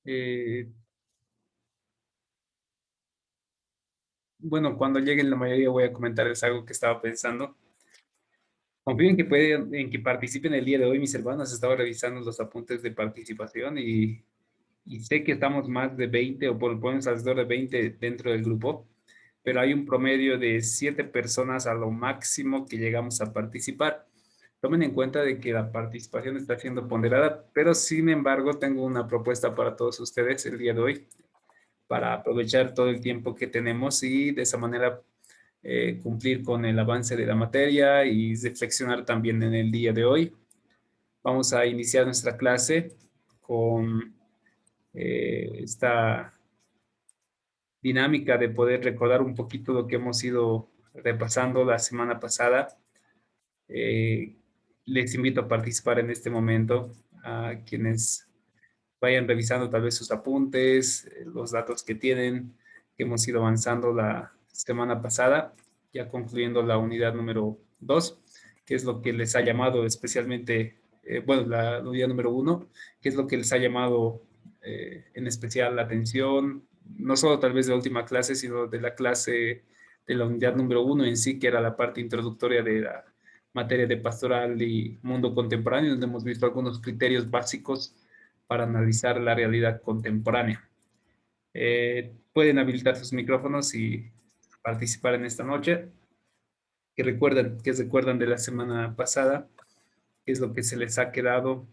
Eh, bueno, cuando lleguen la mayoría voy a comentarles algo que estaba pensando. Confío en que participen el día de hoy mis hermanos. Estaba revisando los apuntes de participación y sé que estamos más de 20 o por lo menos alrededor de 20 dentro del grupo, pero hay un promedio de 7 personas a lo máximo que llegamos a participar. Tomen en cuenta de que la participación está siendo ponderada, pero sin embargo tengo una propuesta para todos ustedes el día de hoy para aprovechar todo el tiempo que tenemos y de esa manera cumplir con el avance de la materia y reflexionar también en el día de hoy. Vamos a iniciar nuestra clase con esta dinámica de poder recordar un poquito lo que hemos ido repasando la semana pasada. Eh, Les invito a participar en este momento a quienes vayan revisando tal vez sus apuntes, los datos que tienen, que hemos ido avanzando la semana pasada, ya concluyendo la unidad número 2, que es lo que les ha llamado especialmente, bueno, la unidad número 1, que es lo que les ha llamado en especial la atención, no solo tal vez de la última clase, sino de la clase de la unidad número 1 en sí, que era la parte introductoria de la materia de pastoral y mundo contemporáneo, donde hemos visto algunos criterios básicos para analizar la realidad contemporánea. Pueden habilitar sus micrófonos y participar en esta noche. Que recuerdan de la semana pasada, qué es lo que se les ha quedado,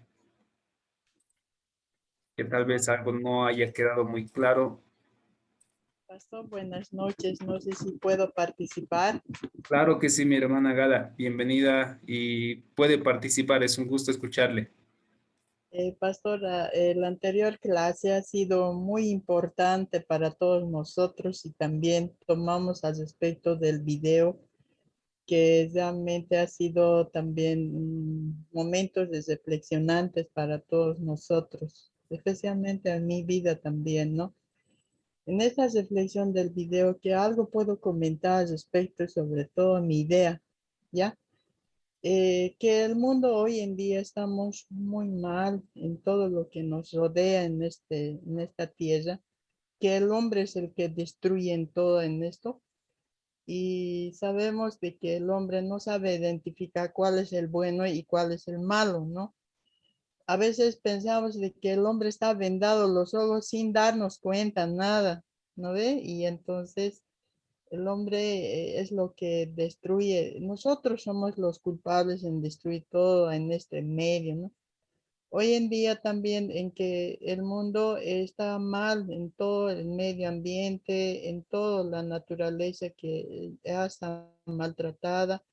que tal vez algo no haya quedado muy claro. Pastor, buenas noches. No sé si puedo participar. Claro que sí, mi hermana Gala, bienvenida y puede participar, es un gusto escucharle. Pastor, la anterior clase ha sido muy importante para todos nosotros y también tomamos al respecto del video que realmente ha sido también momentos reflexionantes para todos nosotros, especialmente en mi vida también, ¿no? En esta reflexión del video, que algo puedo comentar al respecto, sobre todo mi idea, ¿ya? Que el mundo hoy en día estamos muy mal en todo lo que nos rodea en esta tierra, que el hombre es el que destruye en todo en esto y sabemos de que el hombre no sabe identificar cuál es el bueno y cuál es el malo, ¿no? A veces pensamos de que el hombre está vendado los ojos sin darnos cuenta, nada, ¿no ve? Y entonces el hombre es lo que destruye. Nosotros somos los culpables en destruir todo en este medio, ¿no? Hoy en día también en que el mundo está mal en todo el medio ambiente, en toda la naturaleza que está maltratada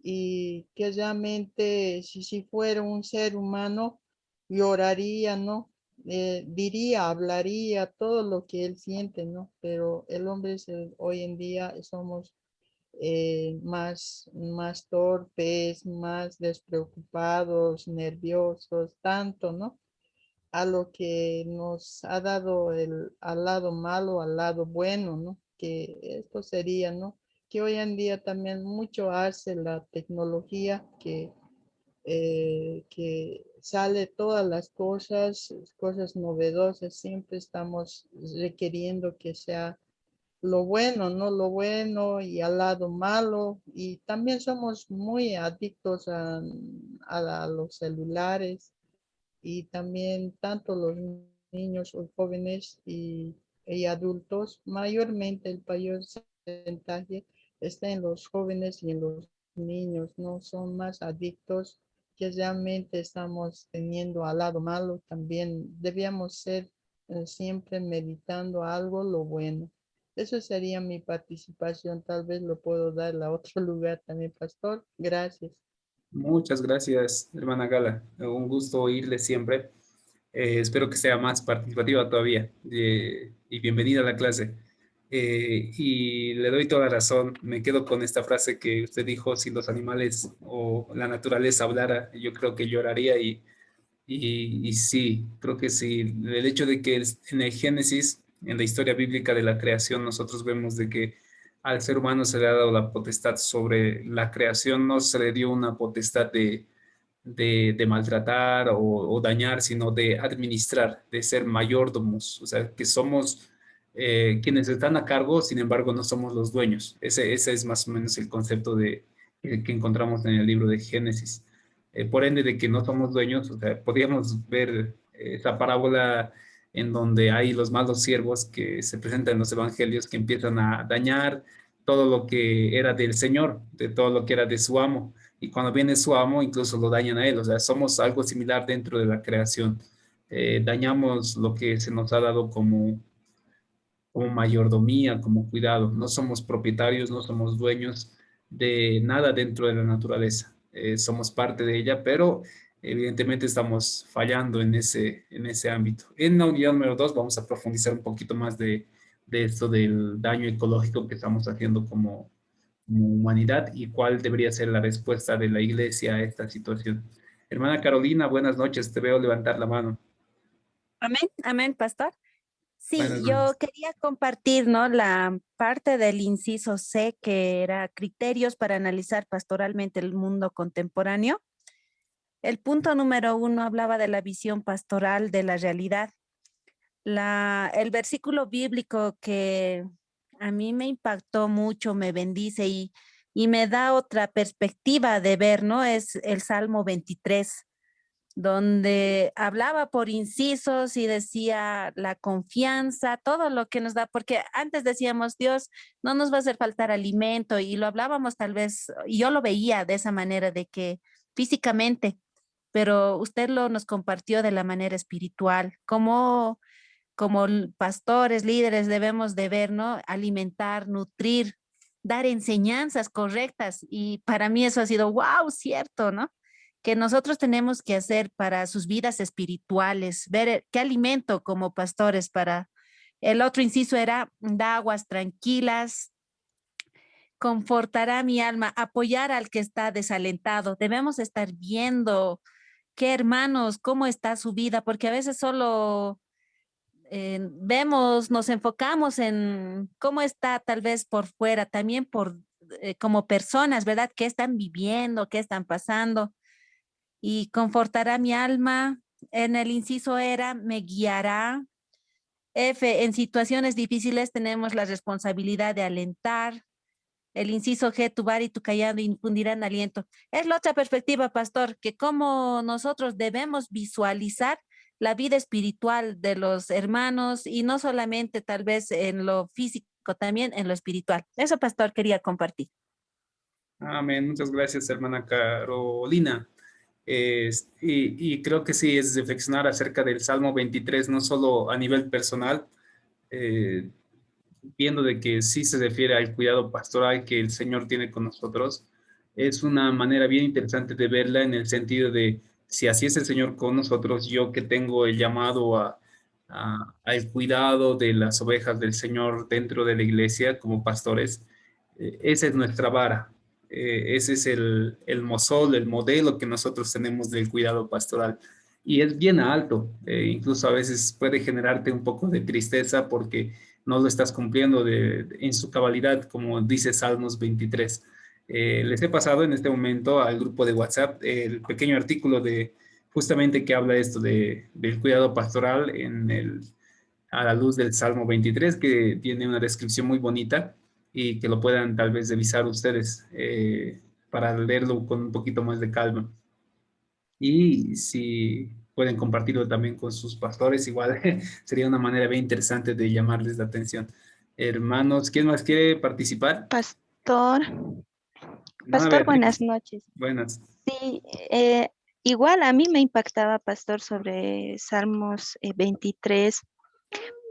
y que realmente si fuera un ser humano lloraría, ¿no? Diría, hablaría todo lo que él siente, ¿no? Pero el hombre hoy en día somos más torpes, más despreocupados, nerviosos, tanto, ¿no? A lo que nos ha dado al lado malo, al lado bueno, ¿no? Que esto sería, ¿no? Que hoy en día también mucho hace la tecnología que sale todas las cosas novedosas, siempre estamos requiriendo que sea lo bueno, no lo bueno y al lado malo. Y también somos muy adictos a los celulares y también tanto los niños o jóvenes y adultos, mayormente el mayor porcentaje está en los jóvenes y en los niños, ¿no? Son más adictos que realmente estamos teniendo al lado malo. También debíamos ser siempre meditando algo lo bueno. Eso sería mi participación. Tal vez lo puedo dar a otro lugar también, pastor. Gracias. Muchas gracias, hermana Gala. Un gusto oírle siempre. Espero que sea más participativa todavía y bienvenida a la clase. Y le doy toda la razón. Me quedo con esta frase que usted dijo, si los animales o la naturaleza hablara, yo creo que lloraría y sí, creo que sí. El hecho de que en el Génesis, en la historia bíblica de la creación, nosotros vemos de que al ser humano se le ha dado la potestad sobre la creación, no se le dio una potestad de maltratar o dañar, sino de administrar, de ser mayordomos, o sea, que somos quienes están a cargo, sin embargo, no somos los dueños. Ese es más o menos el concepto que encontramos en el libro de Génesis. Por ende, de que no somos dueños, o sea, podríamos ver esa parábola en donde hay los malos siervos que se presentan en los evangelios que empiezan a dañar todo lo que era del Señor, de todo lo que era de su amo. Y cuando viene su amo, incluso lo dañan a él. O sea, somos algo similar dentro de la creación. Dañamos lo que se nos ha dado como mayordomía, como cuidado. No somos propietarios, no somos dueños de nada dentro de la naturaleza. Somos parte de ella, pero evidentemente estamos fallando en ese ámbito. En la unidad número 2 vamos a profundizar un poquito más de esto del daño ecológico que estamos haciendo como humanidad y cuál debería ser la respuesta de la iglesia a esta situación. Hermana Carolina, buenas noches, te veo levantar la mano. Amén, amén, pastor. Buenas Sí, yo noches. quería compartir, ¿no? La parte del inciso C, que era criterios para analizar pastoralmente el mundo contemporáneo. El punto número 1 hablaba de la visión pastoral de la realidad. El versículo bíblico que a mí me impactó mucho, me bendice y me da otra perspectiva de ver, ¿no? Es el Salmo 23 donde hablaba por incisos y decía la confianza, todo lo que nos da, porque antes decíamos, Dios, no nos va a hacer faltar alimento y lo hablábamos tal vez, y yo lo veía de esa manera, de que físicamente, pero usted lo nos compartió de la manera espiritual, como pastores, líderes debemos de ver, ¿no? Alimentar, nutrir, dar enseñanzas correctas y para mí eso ha sido, wow, cierto, ¿no? Que nosotros tenemos que hacer para sus vidas espirituales, ver qué alimento como pastores para... El otro inciso era, da aguas tranquilas, confortará mi alma, apoyar al que está desalentado. Debemos estar viendo qué hermanos, cómo está su vida, porque a veces solo vemos, nos enfocamos en cómo está tal vez por fuera, también por como personas, ¿verdad? ¿Qué están viviendo? ¿Qué están pasando? Y confortará mi alma. En el inciso era, me guiará. F, en situaciones difíciles tenemos la responsabilidad de alentar. El inciso G, tu bar y tu callado infundirán aliento. Es la otra perspectiva, pastor, que como nosotros debemos visualizar la vida espiritual de los hermanos y no solamente tal vez en lo físico, también en lo espiritual. Eso, pastor, quería compartir. Amén. Muchas gracias, hermana Carolina. Y creo que sí es reflexionar acerca del Salmo 23, no solo a nivel personal, eh, viendo de que sí se refiere al cuidado pastoral que el Señor tiene con nosotros. Es una manera bien interesante de verla en el sentido de, si así es el Señor con nosotros, yo que tengo el llamado al cuidado de las ovejas del Señor dentro de la iglesia como pastores, esa es nuestra vara. Ese es el mosol, el modelo que nosotros tenemos del cuidado pastoral. Y es bien alto, incluso a veces puede generarte un poco de tristeza porque no lo estás cumpliendo en su cabalidad, como dice Salmos 23. Les he pasado en este momento al grupo de WhatsApp el pequeño artículo de justamente que habla esto del cuidado pastoral a la luz del Salmo 23, que tiene una descripción muy bonita y que lo puedan tal vez revisar ustedes para leerlo con un poquito más de calma. Y si pueden compartirlo también con sus pastores, igual sería una manera bien interesante de llamarles la atención. Hermanos, ¿quién más quiere participar? Pastor, Hermana Pastor, buenas Beatriz, noches. buenas. Sí, igual a mí me impactaba, Pastor, sobre Salmos 23,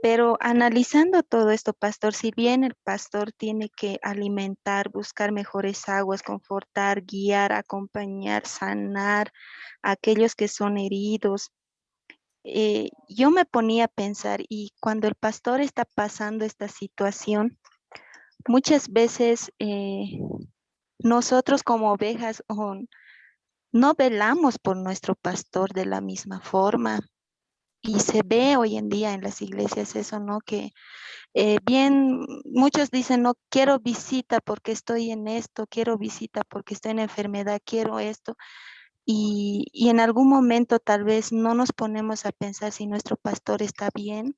pero analizando todo esto, Pastor, si bien el pastor tiene que alimentar, buscar mejores aguas, confortar, guiar, acompañar, sanar a aquellos que son heridos, yo me ponía a pensar, y cuando el pastor está pasando esta situación, muchas veces nosotros como ovejas no velamos por nuestro pastor de la misma forma. Y se ve hoy en día en las iglesias eso, ¿no? Que bien, muchos dicen, no quiero visita porque estoy en esto, quiero visita porque estoy en enfermedad, quiero esto. y en algún momento tal vez no nos ponemos a pensar si nuestro pastor está bien,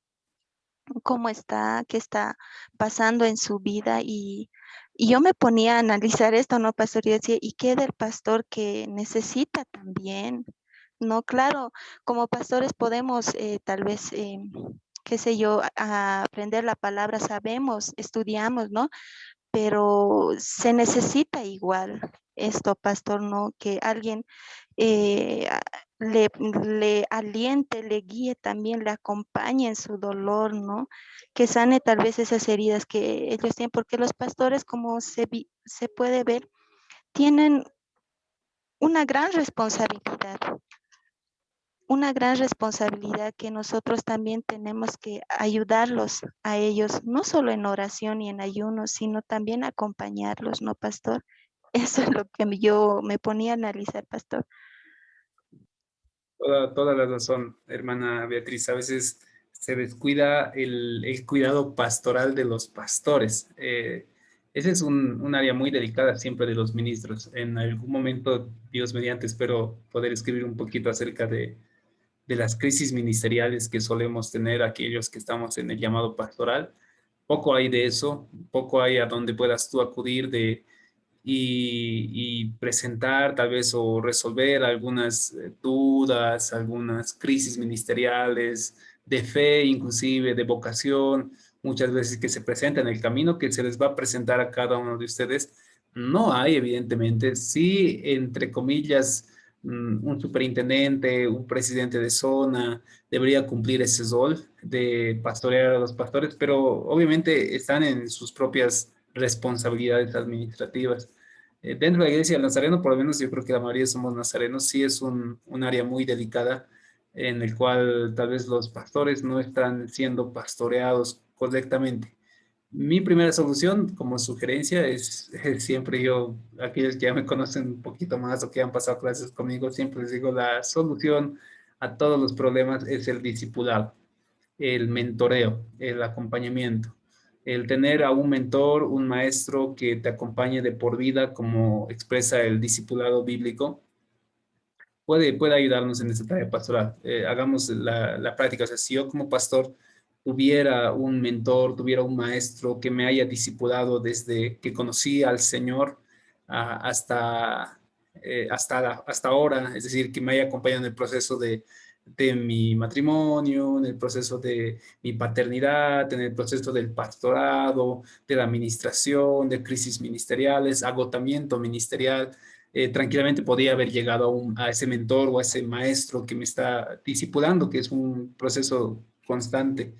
cómo está, qué está pasando en su vida y yo me ponía a analizar esto, ¿no, pastor? Y decía, ¿y qué del pastor que necesita también? No, claro, como pastores podemos tal vez, qué sé yo, aprender la palabra, sabemos, estudiamos, ¿no? Pero se necesita igual esto, pastor, ¿no? Que alguien eh, a- le aliente, le guíe también, le acompañe en su dolor, ¿no? Que sane tal vez esas heridas que ellos tienen, porque los pastores, como se puede ver, tienen una gran responsabilidad que nosotros también tenemos que ayudarlos a ellos, no solo en oración y en ayuno, sino también acompañarlos, ¿no, pastor? Eso es lo que yo me ponía a analizar, pastor. Toda la razón, hermana Beatriz. A veces se descuida el cuidado pastoral de los pastores. Ese es un área muy delicada siempre de los ministros. En algún momento, Dios mediante, espero poder escribir un poquito acerca de las crisis ministeriales que solemos tener aquellos que estamos en el llamado pastoral. Poco hay de eso, poco hay a donde puedas tú acudir y presentar tal vez o resolver algunas dudas, algunas crisis ministeriales, de fe inclusive, de vocación, muchas veces que se presentan en el camino que se les va a presentar a cada uno de ustedes. No hay, evidentemente, sí, entre comillas, un superintendente, un presidente de zona, debería cumplir ese rol de pastorear a los pastores, pero obviamente están en sus propias responsabilidades administrativas. Dentro de la iglesia del Nazareno, por lo menos yo creo que la mayoría somos nazarenos, sí es un área muy delicada en el cual tal vez los pastores no están siendo pastoreados correctamente. Mi primera solución, como sugerencia, es siempre yo, aquellos que ya me conocen un poquito más o que han pasado clases conmigo, siempre les digo, la solución a todos los problemas es el discipulado, el mentoreo, el acompañamiento, el tener a un mentor, un maestro que te acompañe de por vida, como expresa el discipulado bíblico, puede ayudarnos en esta tarea pastoral. Hagamos la práctica. O sea, si yo como pastor tuviera un mentor, tuviera un maestro que me haya discipulado desde que conocí al Señor hasta, hasta ahora, es decir, que me haya acompañado en el proceso de mi matrimonio, en el proceso de mi paternidad, en el proceso del pastorado, de la administración, de crisis ministeriales, agotamiento ministerial. Tranquilamente podía haber llegado a ese mentor o a ese maestro que me está discipulando, que es un proceso constante,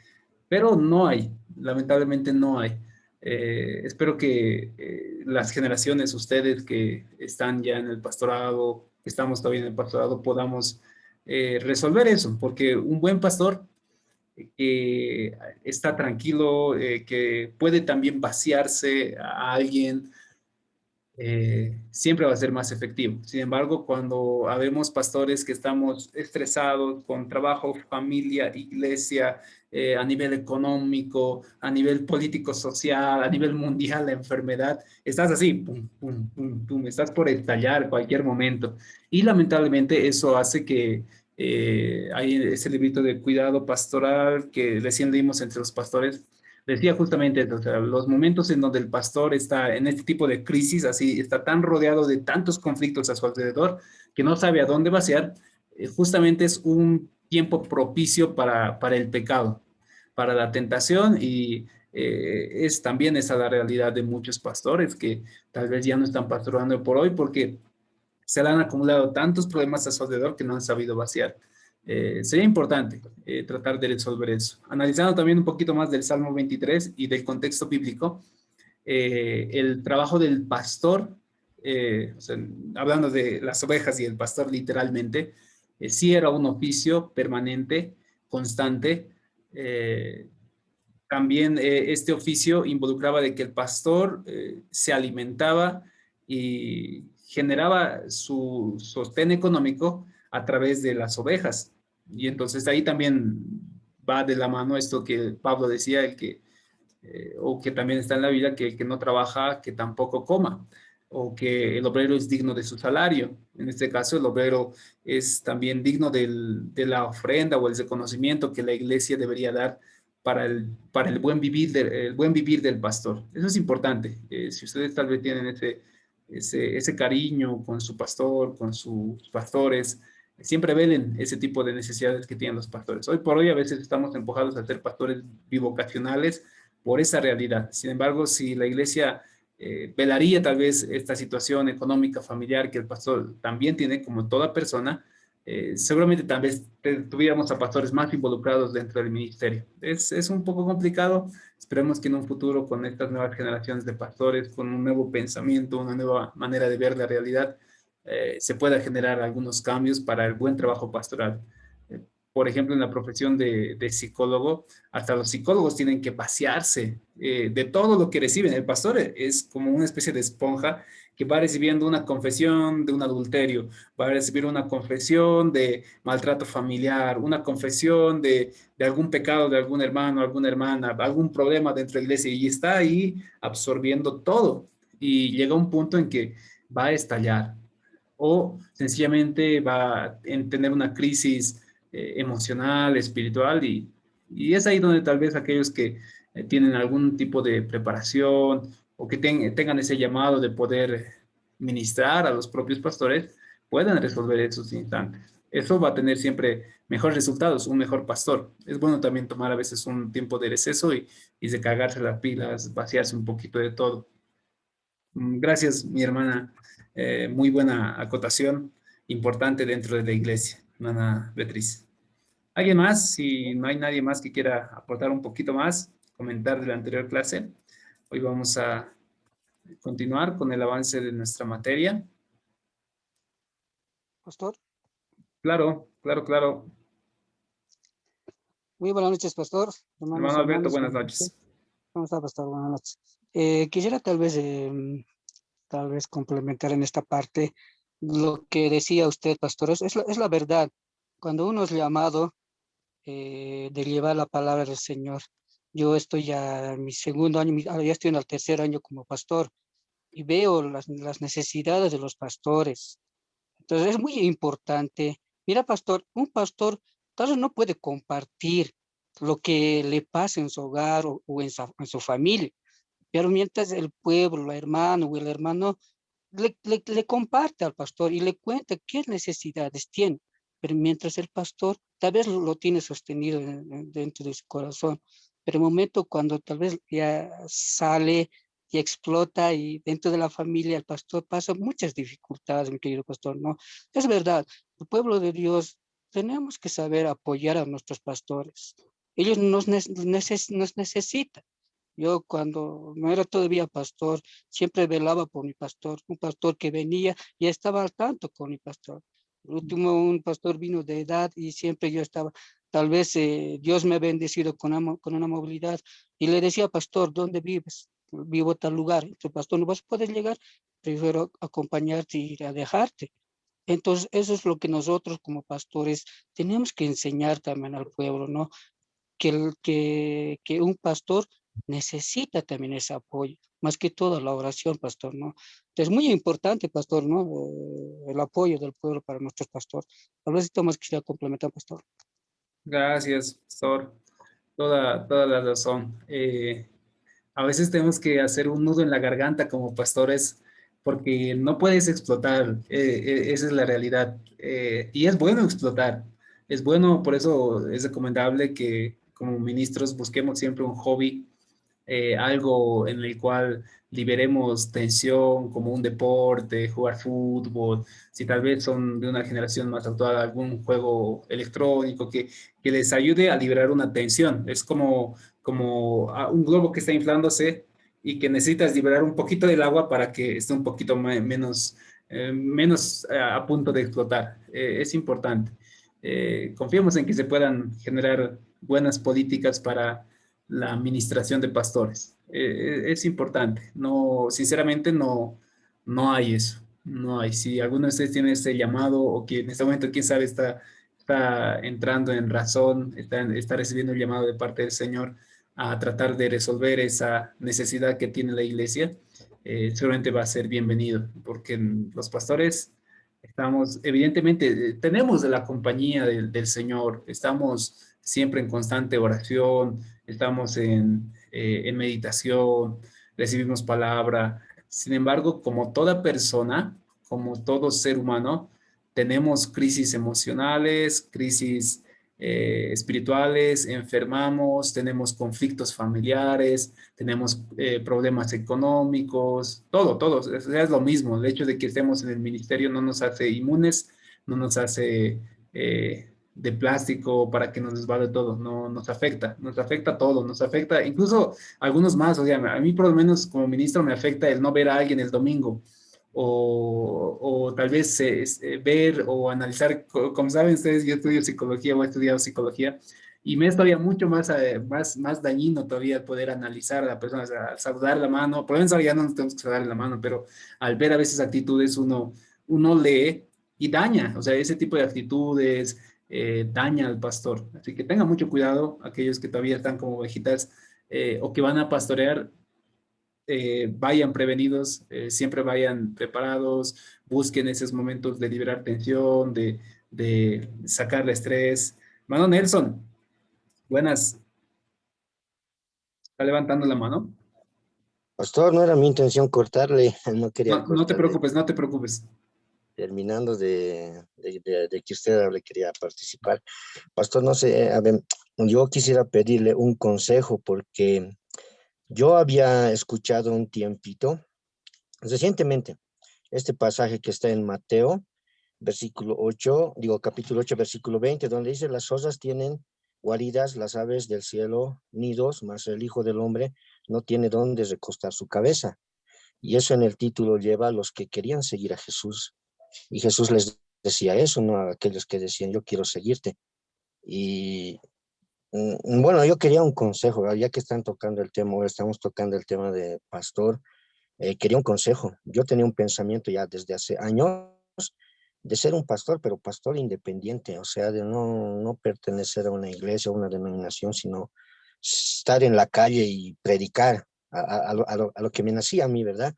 pero no hay, lamentablemente no hay. Espero que las generaciones, ustedes que están ya en el pastorado, que estamos todavía en el pastorado, podamos resolver eso, porque un buen pastor que está tranquilo, que puede también vaciarse a alguien, siempre va a ser más efectivo. Sin embargo, cuando habemos pastores que estamos estresados con trabajo, familia, iglesia, a nivel económico, a nivel político-social, a nivel mundial, la enfermedad, estás así, pum, pum, pum, pum, estás por estallar cualquier momento. Y lamentablemente eso hace que hay ese librito de cuidado pastoral que recién leímos entre los pastores. Decía justamente, o sea, los momentos en donde el pastor está en este tipo de crisis, así está tan rodeado de tantos conflictos a su alrededor que no sabe a dónde vaciar, justamente es un tiempo propicio para el pecado, para la tentación y es también esa la realidad de muchos pastores que tal vez ya no están pastorando por hoy porque se le han acumulado tantos problemas a su alrededor que no han sabido vaciar. Sería importante tratar de resolver eso. Analizando también un poquito más del Salmo 23 y del contexto bíblico, el trabajo del pastor, o sea, hablando de las ovejas y el pastor literalmente, sí era un oficio permanente, constante. Eh, También este oficio involucraba de que el pastor se alimentaba y generaba su sostén económico a través de las ovejas. Y entonces ahí también va de la mano esto que Pablo decía, o que también está en la Biblia, que el que no trabaja, que tampoco coma. o que el obrero es digno de su salario. En este caso, el obrero es también digno de la ofrenda o el reconocimiento que la iglesia debería dar para el el buen vivir del pastor. Eso es importante. Si ustedes tal vez tienen ese cariño con su pastor, con sus pastores, siempre velen ese tipo de necesidades que tienen los pastores. Hoy por hoy a veces estamos empujados a ser pastores bivocacionales por esa realidad. Sin embargo, si la iglesia velaría tal vez esta situación económica, familiar que el pastor también tiene, como toda persona, seguramente tal vez tuviéramos a pastores más involucrados dentro del ministerio. Es un poco complicado. Esperemos que en un futuro, con estas nuevas generaciones de pastores, con un nuevo pensamiento, una nueva manera de ver la realidad, se pueda generar algunos cambios para el buen trabajo pastoral. Por ejemplo, en la profesión de psicólogo, hasta los psicólogos tienen que pasearse de todo lo que reciben. El pastor es como una especie de esponja que va recibiendo una confesión de un adulterio, va a recibir una confesión de maltrato familiar, una confesión de algún pecado de algún hermano, alguna hermana, algún problema dentro de la iglesia y está ahí absorbiendo todo. Y llega un punto en que va a estallar o sencillamente va a tener una crisis emocional, espiritual y es ahí donde tal vez aquellos que tienen algún tipo de preparación o que tengan ese llamado de poder ministrar a los propios pastores puedan resolver esos instantes. Eso va a tener siempre mejores resultados, un mejor pastor. Es bueno también tomar a veces un tiempo de receso y recargarse las pilas, vaciarse un poquito de todo. Gracias, mi hermana. Muy buena acotación, importante dentro de la iglesia, hermana Beatriz. ¿Alguien más? Si no hay nadie más que quiera aportar un poquito más, comentar de la anterior clase, hoy vamos a continuar con el avance de nuestra materia. Pastor, Claro, claro, claro. muy buenas noches, pastor. Hermanos, Hermano Alberto, hermanas, buenas noches. ¿cómo está, pastor? Buenas noches. Quisiera tal vez complementar en esta parte lo que decía usted, pastor. Es la verdad. Cuando uno es llamado de llevar la palabra del Señor, yo estoy ya en mi segundo año, ya estoy en el tercer año como pastor y veo las necesidades de los pastores. Entonces es muy importante. Mira, pastor, un pastor tal vez no puede compartir lo que le pasa en su hogar o en su familia, pero mientras el pueblo, la hermana o el hermano le comparte al pastor y le cuenta qué necesidades tiene, pero mientras el pastor tal vez lo tiene sostenido dentro de su corazón, pero el momento cuando tal vez ya sale y explota y dentro de la familia el pastor pasa muchas dificultades, mi querido pastor, ¿no? Es verdad, el pueblo de Dios tenemos que saber apoyar a nuestros pastores. Ellos nos necesitan. Yo cuando no era todavía pastor, siempre velaba por mi pastor, un pastor que venía y estaba al tanto con mi pastor. El último, un pastor vino de edad y siempre yo estaba, tal vez Dios me ha bendecido con una movilidad y le decía, pastor, ¿dónde vives? Vivo en tal lugar. Entonces, pastor, no vas a poder llegar, prefiero acompañarte y ir a dejarte. Entonces, eso es lo que nosotros como pastores tenemos que enseñar también al pueblo, ¿no? Que un pastor necesita también ese apoyo, más que todo la oración, pastor, ¿no? Es muy importante, pastor, ¿no? El apoyo del pueblo para nuestros pastores. Tal vez esto más quisiera complementar, pastor. Gracias, pastor. Toda la razón. A veces tenemos que hacer un nudo en la garganta como pastores porque no puedes explotar, esa es la realidad. Y es bueno explotar, es bueno, por eso es recomendable que como ministros busquemos siempre un hobby, algo en el cual liberemos tensión, como un deporte, jugar fútbol, si tal vez son de una generación más actual, algún juego electrónico que les ayude a liberar una tensión. Es como un globo que está inflándose y que necesitas liberar un poquito del agua para que esté un poquito menos a punto de explotar. Es importante. Confiemos en que se puedan generar buenas políticas para la administración de pastores. Es importante. No, sinceramente no hay eso. No hay. Si alguno de ustedes tiene ese llamado o que en este momento, quién sabe, está entrando en razón, está recibiendo el llamado de parte del Señor a tratar de resolver esa necesidad que tiene la iglesia, seguramente va a ser bienvenido, porque los pastores estamos, evidentemente, tenemos la compañía del Señor, estamos siempre en constante oración, estamos en meditación, recibimos palabra. Sin embargo, como toda persona, como todo ser humano, tenemos crisis emocionales, crisis espirituales, enfermamos, tenemos conflictos familiares, tenemos problemas económicos, todo, es lo mismo. El hecho de que estemos en el ministerio no nos hace inmunes, no nos hace de plástico para que nos resbale todo, no nos afecta todo, nos afecta incluso algunos más, o sea, a mí por lo menos como ministro me afecta el no ver a alguien el domingo. O tal vez ver o analizar, como saben ustedes, yo estudio psicología o he estudiado psicología, y me es todavía mucho más dañino todavía poder analizar a la persona, o sea, al saludar la mano, por lo menos ahora ya no nos tenemos que saludar la mano, pero al ver a veces actitudes uno lee y daña, o sea, ese tipo de actitudes daña al pastor. Así que tengan mucho cuidado aquellos que todavía están como ovejitas o que van a pastorear, vayan prevenidos, siempre vayan preparados, busquen esos momentos de liberar tensión, de sacar el estrés. Mano Nelson, buenas. Está levantando la mano. Pastor, no era mi intención cortarle, no quería No, no te cortarle. preocupes, no te preocupes. Terminando de que usted hable, quería participar. Pastor, no sé, a ver, yo quisiera pedirle un consejo porque yo había escuchado un tiempito, recientemente, este pasaje que está en Mateo, versículo 8, digo capítulo 8, versículo 20, donde dice, las zorras tienen guaridas, las aves del cielo nidos, mas el Hijo del Hombre no tiene dónde recostar su cabeza. Y eso en el título lleva a los que querían seguir a Jesús. Y Jesús les decía eso, no a aquellos que decían, yo quiero seguirte. Y bueno, yo quería un consejo, ya que están tocando el tema, o estamos tocando el tema de pastor, quería un consejo. Yo tenía un pensamiento ya desde hace años de ser un pastor, pero pastor independiente, o sea, de no pertenecer a una iglesia, a una denominación, sino estar en la calle y predicar a lo que me nacía a mí, ¿verdad?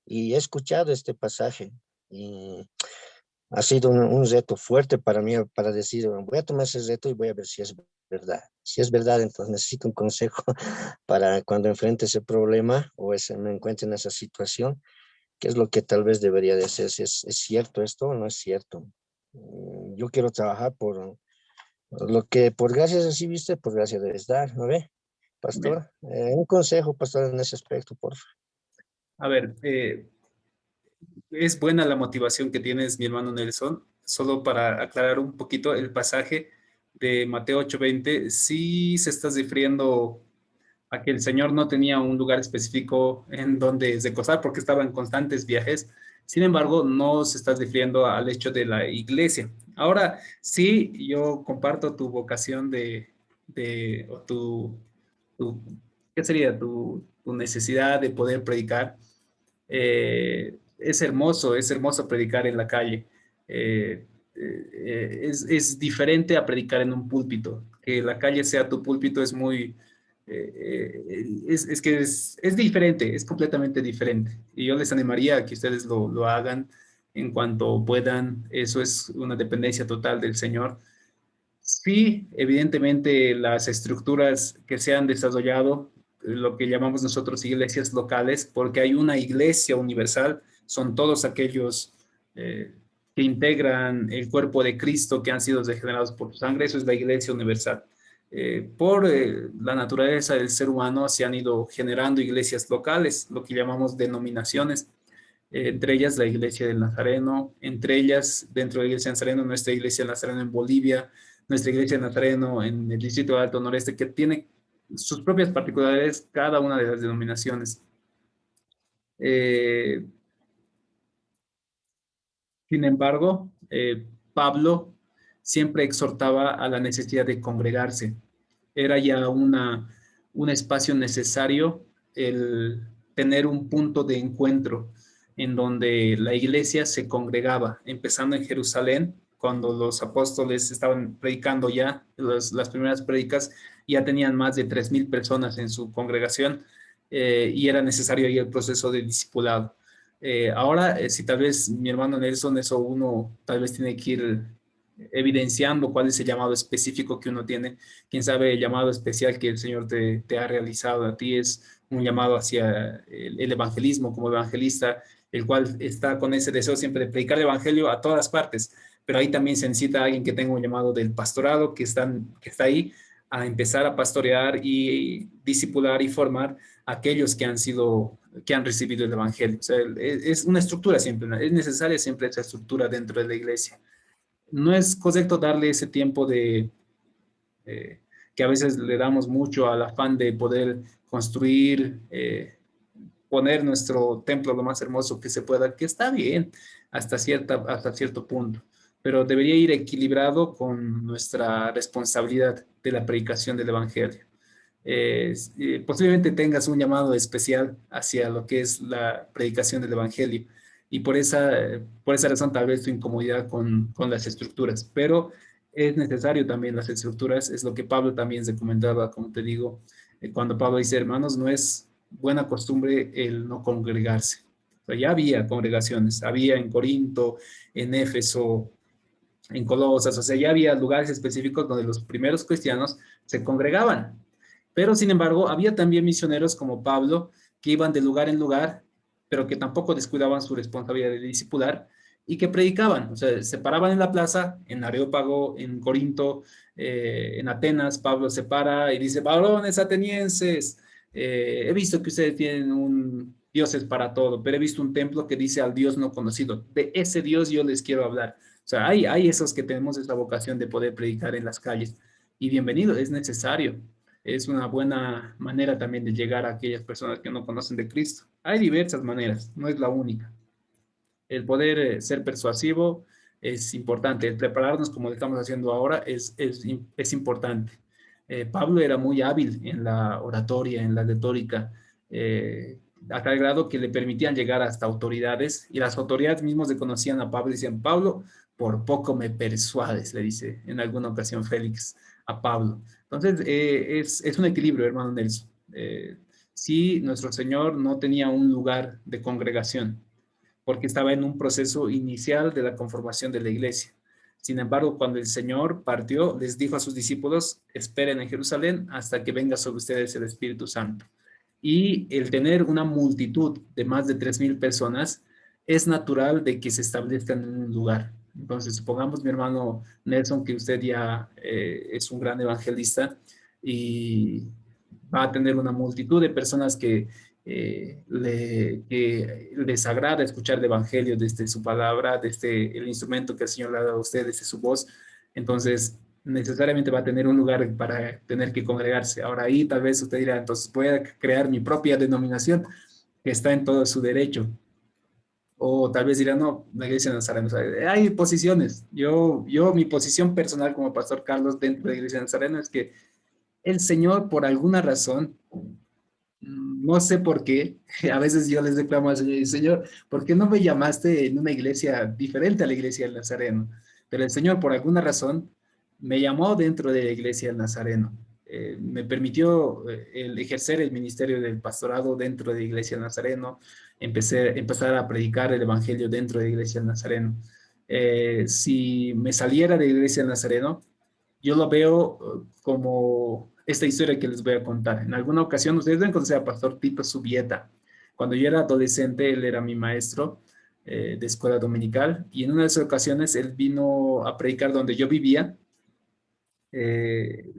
Y he escuchado este pasaje y ha sido un reto fuerte para mí, para decir, voy a tomar ese reto y voy a ver si es verdad. Si es verdad, entonces necesito un consejo para cuando enfrente ese problema o me encuentre en esa situación, qué es lo que tal vez debería de hacer, si es cierto esto o no es cierto. Yo quiero trabajar por lo que por gracia recibiste, por gracia debes dar, ¿no ve? Pastor, un consejo, pastor, en ese aspecto, por favor. A ver, es buena la motivación que tienes, mi hermano Nelson. Solo para aclarar un poquito el pasaje de Mateo 8:20, sí se está refiriendo a que el Señor no tenía un lugar específico en donde recostar porque estaba en constantes viajes. Sin embargo, no se está refiriendo al hecho de la iglesia. Ahora, sí, yo comparto tu vocación o ¿qué sería? Tu necesidad de poder predicar. Es hermoso predicar en la calle. Es diferente a predicar en un púlpito. Que la calle sea tu púlpito es muy, es que es diferente, es completamente diferente. Y yo les animaría a que ustedes lo hagan en cuanto puedan. Eso es una dependencia total del Señor. Sí, evidentemente las estructuras que se han desarrollado, lo que llamamos nosotros iglesias locales, porque hay una iglesia universal, son todos aquellos que integran el cuerpo de Cristo que han sido regenerados por su sangre, eso es la iglesia universal. Por la naturaleza del ser humano se han ido generando iglesias locales, lo que llamamos denominaciones, entre ellas la iglesia del Nazareno, entre ellas dentro de la iglesia del Nazareno, nuestra iglesia del Nazareno en Bolivia, nuestra iglesia del Nazareno en el distrito de Alto Noreste, que tiene sus propias particularidades cada una de las denominaciones. Sin embargo, Pablo siempre exhortaba a la necesidad de congregarse. Era ya un espacio necesario el tener un punto de encuentro en donde la iglesia se congregaba, empezando en Jerusalén, cuando los apóstoles estaban predicando ya, las primeras prédicas, ya tenían más de 3,000 personas en su congregación. y era necesario ahí el proceso de discipulado. Ahora, si tal vez mi hermano Nelson, eso uno tal vez tiene que ir evidenciando cuál es el llamado específico que uno tiene. Quién sabe, el llamado especial que el Señor te ha realizado a ti es un llamado hacia el evangelismo como evangelista, el cual está con ese deseo siempre de predicar el evangelio a todas partes, pero ahí también se necesita alguien que tenga un llamado del pastorado, que está ahí a empezar a pastorear y discipular y formar a aquellos que han recibido el evangelio. O sea, es una estructura siempre, es necesaria siempre esa estructura dentro de la iglesia. No es correcto darle ese tiempo que a veces le damos mucho al afán de poder construir, poner nuestro templo lo más hermoso que se pueda, que está bien hasta cierto punto, pero debería ir equilibrado con nuestra responsabilidad de la predicación del evangelio. Posiblemente tengas un llamado especial hacia lo que es la predicación del evangelio, y por esa razón tal vez tu incomodidad con las estructuras, pero es necesario también las estructuras. Es lo que Pablo también se comentaba, como te digo, cuando Pablo dice, hermanos, no es buena costumbre el no congregarse. O sea, ya había congregaciones, había en Corinto, en Éfeso, en Colosas, o sea, ya había lugares específicos donde los primeros cristianos se congregaban. Pero, sin embargo, había también misioneros como Pablo que iban de lugar en lugar, pero que tampoco descuidaban su responsabilidad de discipular y que predicaban. O sea, se paraban en la plaza, en Areópago, en Corinto, en Atenas. Pablo se para y dice, varones atenienses, he visto que ustedes tienen un dioses para todo, pero he visto un templo que dice al Dios no conocido. De ese Dios yo les quiero hablar. O sea, hay esos que tenemos esta vocación de poder predicar en las calles. Y bienvenido, es necesario. Es una buena manera también de llegar a aquellas personas que no conocen de Cristo. Hay diversas maneras, no es la única. El poder ser persuasivo es importante. El prepararnos como lo estamos haciendo ahora es importante. Pablo era muy hábil en la oratoria, en la retórica, a tal grado que le permitían llegar hasta autoridades, y las autoridades mismos le conocían a Pablo y decían, Pablo, por poco me persuades, le dice en alguna ocasión Félix a Pablo. Entonces, es un equilibrio, hermano Nelson. Sí, nuestro Señor no tenía un lugar de congregación, porque estaba en un proceso inicial de la conformación de la iglesia. Sin embargo, cuando el Señor partió, les dijo a sus discípulos, esperen en Jerusalén hasta que venga sobre ustedes el Espíritu Santo. Y el tener una multitud de más de 3,000 personas, es natural de que se establezcan en un lugar. Entonces, supongamos, mi hermano Nelson, que usted ya es un gran evangelista y va a tener una multitud de personas que les agrada escuchar el evangelio desde su palabra, desde el instrumento que el Señor le ha dado a usted, desde su voz. Entonces, necesariamente va a tener un lugar para tener que congregarse. Ahora ahí tal vez usted dirá, entonces voy a crear mi propia denominación, que está en todo su derecho. O tal vez dirá, no, la iglesia nazarena. O sea, hay posiciones. Mi posición personal como pastor Carlos dentro de la iglesia nazarena es que el Señor, por alguna razón, no sé por qué, a veces yo les reclamo al Señor, Señor, ¿por qué no me llamaste en una iglesia diferente a la iglesia del Nazareno? Pero el Señor, por alguna razón, me llamó dentro de la iglesia del Nazareno. Me permitió el ejercer el ministerio del pastorado dentro de la iglesia del Nazareno, empezar a predicar el evangelio dentro de la iglesia del Nazareno. Si me saliera de la iglesia del Nazareno, yo lo veo como esta historia que les voy a contar. En alguna ocasión, ustedes deben conocer a Pastor Tito Subieta. Cuando yo era adolescente, él era mi maestro de escuela dominical, y en una de esas ocasiones él vino a predicar donde yo vivía, eh,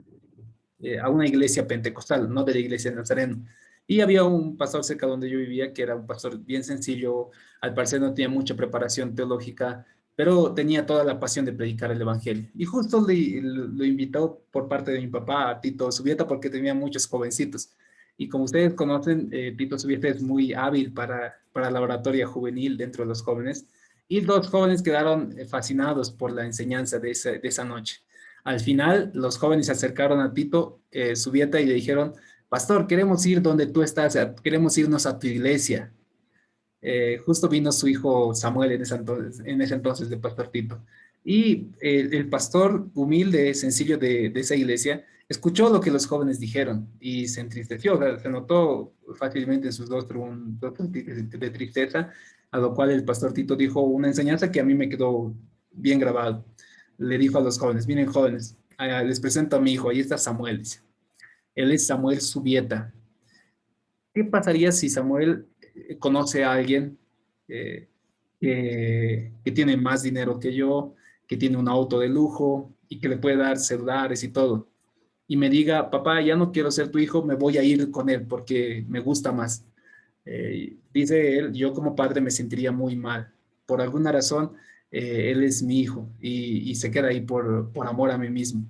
a una iglesia pentecostal, no de la iglesia de Nazareno. Y había un pastor cerca donde yo vivía que era un pastor bien sencillo, al parecer no tenía mucha preparación teológica, pero tenía toda la pasión de predicar el evangelio. Y justo lo invitó por parte de mi papá a Tito Subieta porque tenía muchos jovencitos. Y como ustedes conocen, Tito Subieta es muy hábil para la oratoria juvenil dentro de los jóvenes. Y los jóvenes quedaron fascinados por la enseñanza de esa noche. Al final, los jóvenes se acercaron a Tito Subieta y le dijeron, Pastor, queremos ir donde tú estás, queremos irnos a tu iglesia. Justo vino su hijo Samuel en ese entonces de Pastor Tito. Y el pastor humilde, sencillo de esa iglesia, escuchó lo que los jóvenes dijeron y se entristeció, o sea, se notó fácilmente en sus rostros un rostro de tristeza, a lo cual el pastor Tito dijo una enseñanza que a mí me quedó bien grabado. Le dijo a los jóvenes, miren jóvenes, les presento a mi hijo, ahí está Samuel, dice. Él es Samuel Subieta. ¿Qué pasaría si Samuel conoce a alguien eh, que tiene más dinero que yo, que tiene un auto de lujo y que le puede dar celulares y todo? Y me diga, papá, ya no quiero ser tu hijo, me voy a ir con él porque me gusta más. Dice él, yo como padre me sentiría muy mal. Por alguna razón, él es mi hijo y se queda ahí por amor a mí mismo.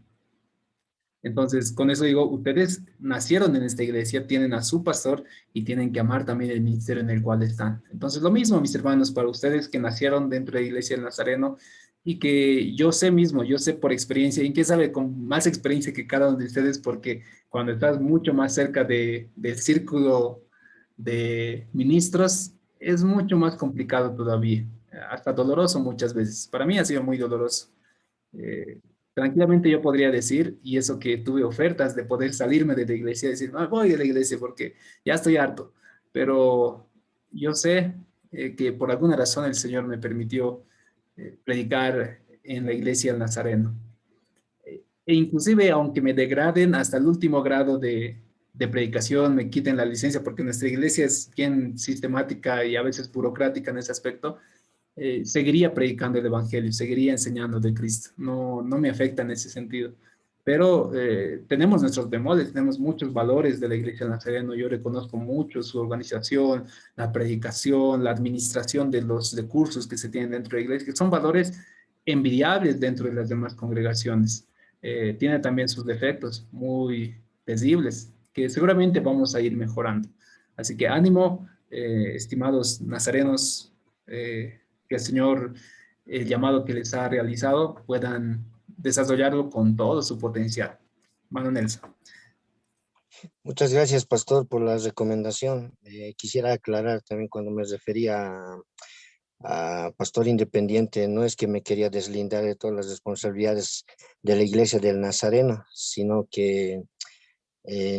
Entonces, con eso digo, ustedes nacieron en esta iglesia, tienen a su pastor y tienen que amar también el ministerio en el cual están. Entonces, lo mismo, mis hermanos, para ustedes que nacieron dentro de la iglesia del Nazareno y que yo sé mismo, yo sé por experiencia, y que sabe con más experiencia que cada uno de ustedes, porque cuando estás mucho más cerca del círculo de ministros, es mucho más complicado todavía, hasta doloroso muchas veces. Para mí ha sido muy doloroso. Eh, Tranquilamente yo podría decir, y eso que tuve ofertas de poder salirme de la iglesia, decir, no, voy de la iglesia porque ya estoy harto, pero yo sé que por alguna razón el Señor me permitió predicar en la iglesia del Nazareno. E inclusive, aunque me degraden hasta el último grado de predicación, me quiten la licencia, porque nuestra iglesia es bien sistemática y a veces burocrática en ese aspecto, seguiría predicando el Evangelio, seguiría enseñando de Cristo. No, no me afecta en ese sentido. Pero tenemos nuestros bemoles, tenemos muchos valores de la Iglesia del Nazareno. Yo reconozco mucho su organización, la predicación, la administración de los recursos que se tienen dentro de la Iglesia, que son valores envidiables dentro de las demás congregaciones. Tiene también sus defectos muy visibles, que seguramente vamos a ir mejorando. Así que ánimo, estimados nazarenos, que el Señor, el llamado que les ha realizado, puedan desarrollarlo con todo su potencial. Mano Nelson. Muchas gracias, pastor, por la recomendación. Quisiera aclarar también cuando me refería a pastor independiente, no es que me quería deslindar de todas las responsabilidades de la iglesia del Nazareno, sino que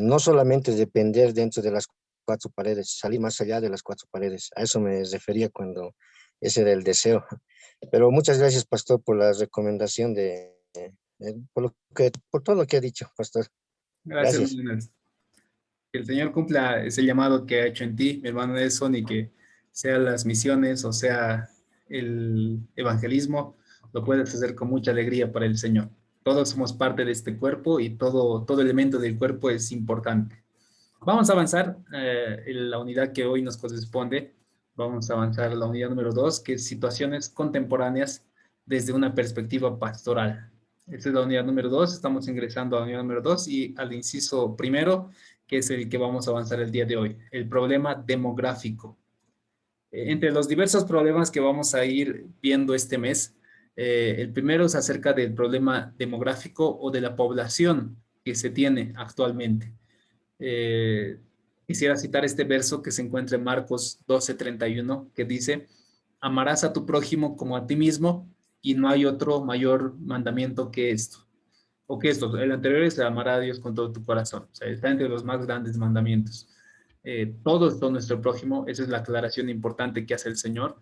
no solamente depender dentro de las cuatro paredes, salir más allá de las cuatro paredes. A eso me refería cuando ese era el deseo. Pero muchas gracias, pastor, por la recomendación por todo lo que ha dicho, pastor. Gracias, Gracias. hermano Nelson. Que el Señor cumpla ese llamado que ha hecho en ti, mi hermano Nelson, y que sea las misiones o sea el evangelismo, lo puedes hacer con mucha alegría para el Señor. Todos somos parte de este cuerpo y todo elemento del cuerpo es importante. Vamos a avanzar en la unidad que hoy nos corresponde. Vamos a avanzar a la unidad número 2, que es situaciones contemporáneas desde una perspectiva pastoral. Esta es la unidad número 2. Estamos ingresando a la unidad número 2 y al inciso primero, que es el que vamos a avanzar el día de hoy, el problema demográfico. Entre los diversos problemas que vamos a ir viendo este mes, el primero es acerca del problema demográfico o de la población que se tiene actualmente. Quisiera citar este verso que se encuentra en Marcos 12:31, que dice, amarás a tu prójimo como a ti mismo y no hay otro mayor mandamiento que esto. O que esto, el anterior es amar a Dios con todo tu corazón. O sea, está entre los más grandes mandamientos. Todos son nuestro prójimo, esa es la aclaración importante que hace el Señor.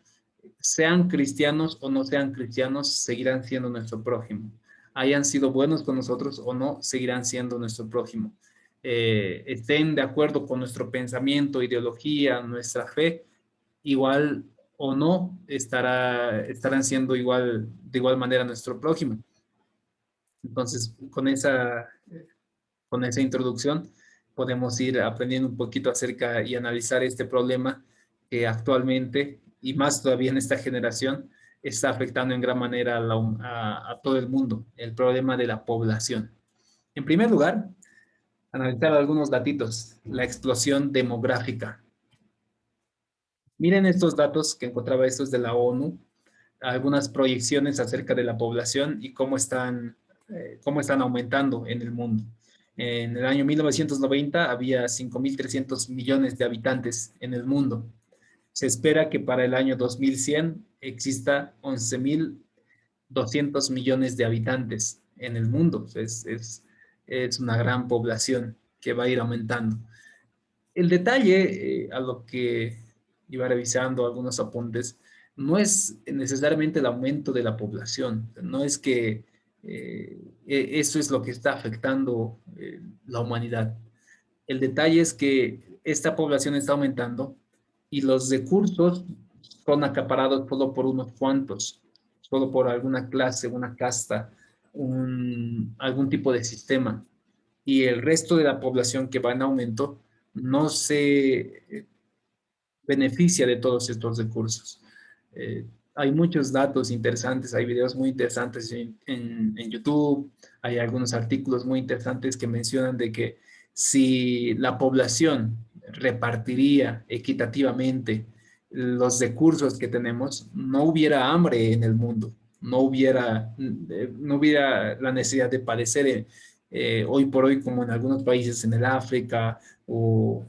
Sean cristianos o no sean cristianos, seguirán siendo nuestro prójimo. Hayan sido buenos con nosotros o no, seguirán siendo nuestro prójimo. Estén de acuerdo con nuestro pensamiento, ideología, nuestra fe, igual o no, estarán siendo de igual manera nuestro prójimo. Entonces, con esa introducción, podemos ir aprendiendo un poquito acerca y analizar este problema que actualmente, y más todavía en esta generación, está afectando en gran manera a todo el mundo, el problema de la población. En primer lugar, analizar algunos datitos, la explosión demográfica. Miren estos datos que encontraba, estos de la ONU, algunas proyecciones acerca de la población y cómo están aumentando en el mundo. En el año 1990 había 5.300 millones de habitantes en el mundo. Se espera que para el año 2100 exista 11.200 millones de habitantes en el mundo. Es es una gran población que va a ir aumentando. El detalle, a lo que iba revisando algunos apuntes, no es necesariamente el aumento de la población, no es que eso es lo que está afectando la humanidad. El detalle es que esta población está aumentando y los recursos son acaparados solo por unos cuantos, solo por alguna clase, una casta, algún tipo de sistema. Y el resto de la población que va en aumento no se beneficia de todos estos recursos. Hay muchos datos interesantes, hay videos muy interesantes en YouTube, hay algunos artículos muy interesantes que mencionan de que si la población repartiría equitativamente los recursos que tenemos, no hubiera hambre en el mundo, no hubiera la necesidad de padecer hoy por hoy como en algunos países en el África o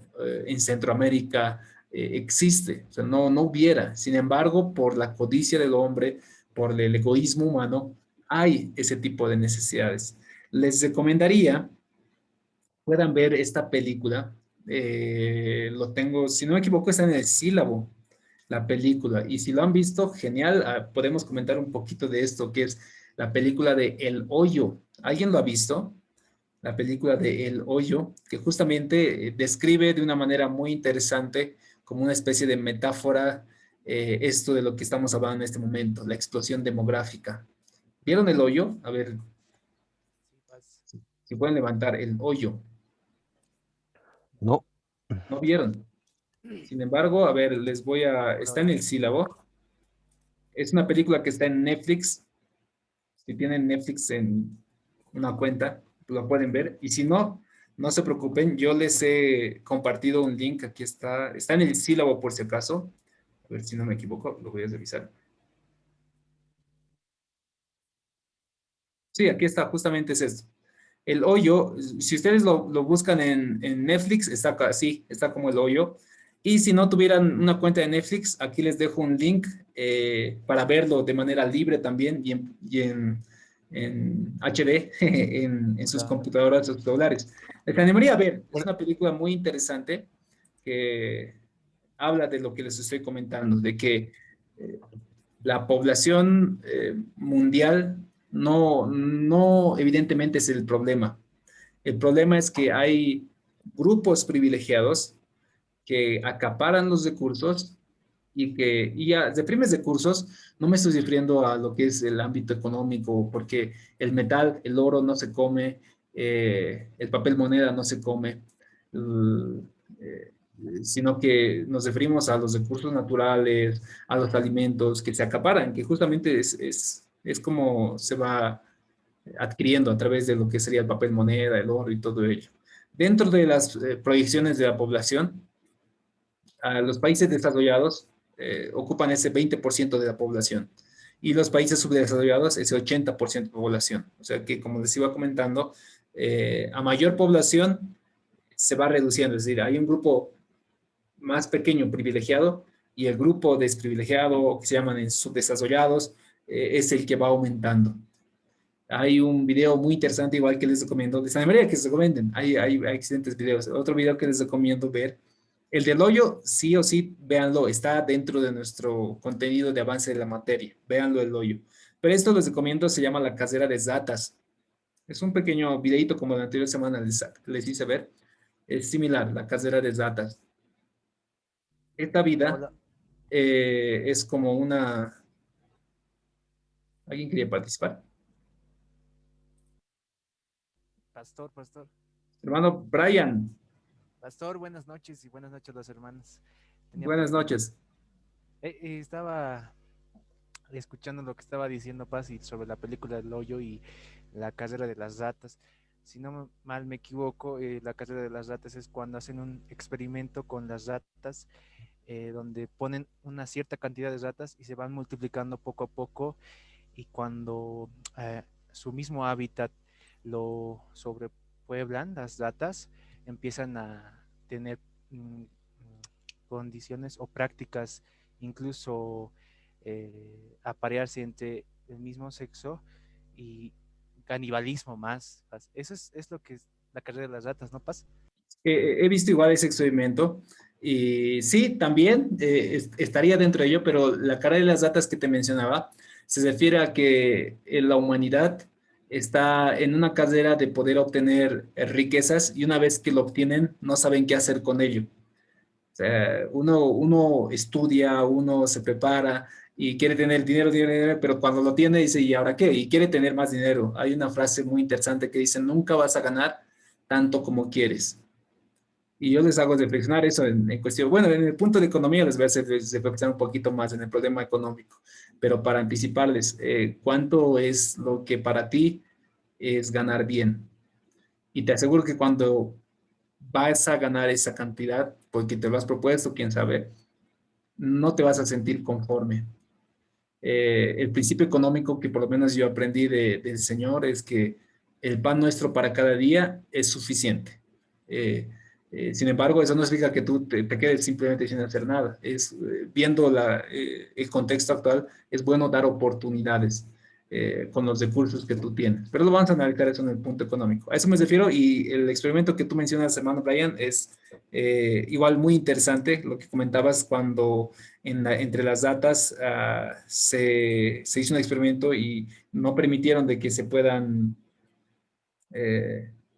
en Centroamérica existe, o sea, no hubiera. Sin embargo, por la codicia del hombre, por el egoísmo humano, hay ese tipo de necesidades. Les recomendaría puedan ver esta película. Lo tengo, si no me equivoco, está en el sílabo, la película. Y si lo han visto, genial. Podemos comentar un poquito de esto, que es la película de El Hoyo. ¿Alguien lo ha visto? La película de El Hoyo, que justamente describe de una manera muy interesante, como una especie de metáfora, esto de lo que estamos hablando en este momento, la explosión demográfica. ¿Vieron El Hoyo? A ver, si pueden levantar El Hoyo. No. ¿No vieron? Sin embargo, a ver, está en el sílabo. Es una película que está en Netflix. Si tienen Netflix en una cuenta, lo pueden ver. Y si no, no se preocupen, yo les he compartido un link, aquí está en el sílabo por si acaso. A ver si no me equivoco, lo voy a revisar. Sí, aquí está, justamente es esto. El Hoyo, si ustedes lo buscan en Netflix, está acá, sí, está como El Hoyo. Y si no tuvieran una cuenta de Netflix, aquí les dejo un link para verlo de manera libre también en HD en sus computadoras, sus celulares. Les animaría a ver, es una película muy interesante que habla de lo que les estoy comentando, de que eh, la población mundial no evidentemente es el problema. El problema es que hay grupos privilegiados que acaparan los recursos y ya de primeros recursos no me estoy refiriendo a lo que es el ámbito económico, porque el metal, el oro no se come, el papel moneda no se come, eh, sino que nos referimos a los recursos naturales, a los alimentos que se acaparan, que justamente es como se va adquiriendo a través de lo que sería el papel moneda, el oro y todo ello. Dentro de las proyecciones de la población, los países desarrollados ocupan ese 20% de la población y los países subdesarrollados ese 80% de población. O sea que, como les iba comentando, a mayor población se va reduciendo, es decir, hay un grupo más pequeño privilegiado y el grupo desprivilegiado, que se llaman subdesarrollados, es el que va aumentando. Hay un video muy interesante, igual que les recomiendo, les animaría que se recomienden. Hay excelentes videos. Otro video que les recomiendo ver, el del hoyo, sí o sí, véanlo, está dentro de nuestro contenido de avance de la materia. Véanlo el hoyo. Pero esto les recomiendo, se llama La Casera de Zatas. Es un pequeño videito como la anterior semana les hice ver. Es similar, La Casera de Zatas. Esta vida Hola, es como una... ¿Alguien quería participar? pastor, Hermano Brian, pastor, buenas noches y buenas noches a los hermanos. Tenía buenas poco, noches. estaba escuchando lo que estaba diciendo Paz y sobre la película El Hoyo y la carrera de las ratas. Si no mal me equivoco, la carrera de las ratas es cuando hacen un experimento con las ratas, donde ponen una cierta cantidad de ratas y se van multiplicando poco a poco y cuando su mismo hábitat lo sobrepueblan, las ratas empiezan a tener condiciones o prácticas, incluso aparearse entre el mismo sexo y canibalismo más. Eso es lo que es la carrera de las ratas, ¿no pasa? He visto igual ese experimento y sí, también estaría dentro de ello, pero la carrera de las ratas que te mencionaba se refiere a que la humanidad está en una carrera de poder obtener riquezas y una vez que lo obtienen no saben qué hacer con ello. O sea, uno estudia, uno se prepara y quiere tener dinero, dinero, dinero, pero cuando lo tiene dice, ¿y ahora qué? Y quiere tener más dinero. Hay una frase muy interesante que dice, nunca vas a ganar tanto como quieres. Y yo les hago reflexionar eso en cuestión, bueno, en el punto de economía les voy a hacer reflexionar un poquito más en el problema económico, pero para anticiparles, ¿cuánto es lo que para ti es ganar bien? Y te aseguro que cuando vas a ganar esa cantidad, porque te lo has propuesto, quién sabe, no te vas a sentir conforme. El principio económico que por lo menos yo aprendí del Señor es que el pan nuestro para cada día es suficiente. Sin embargo, eso no significa que tú te quedes simplemente sin hacer nada. Viendo el contexto actual, es bueno dar oportunidades con los recursos que tú tienes. Pero lo vamos a analizar eso en el punto económico. A eso me refiero y el experimento que tú mencionas, hermano Brian, es igual muy interesante lo que comentabas cuando entre las datas se hizo un experimento y no permitieron de que se puedan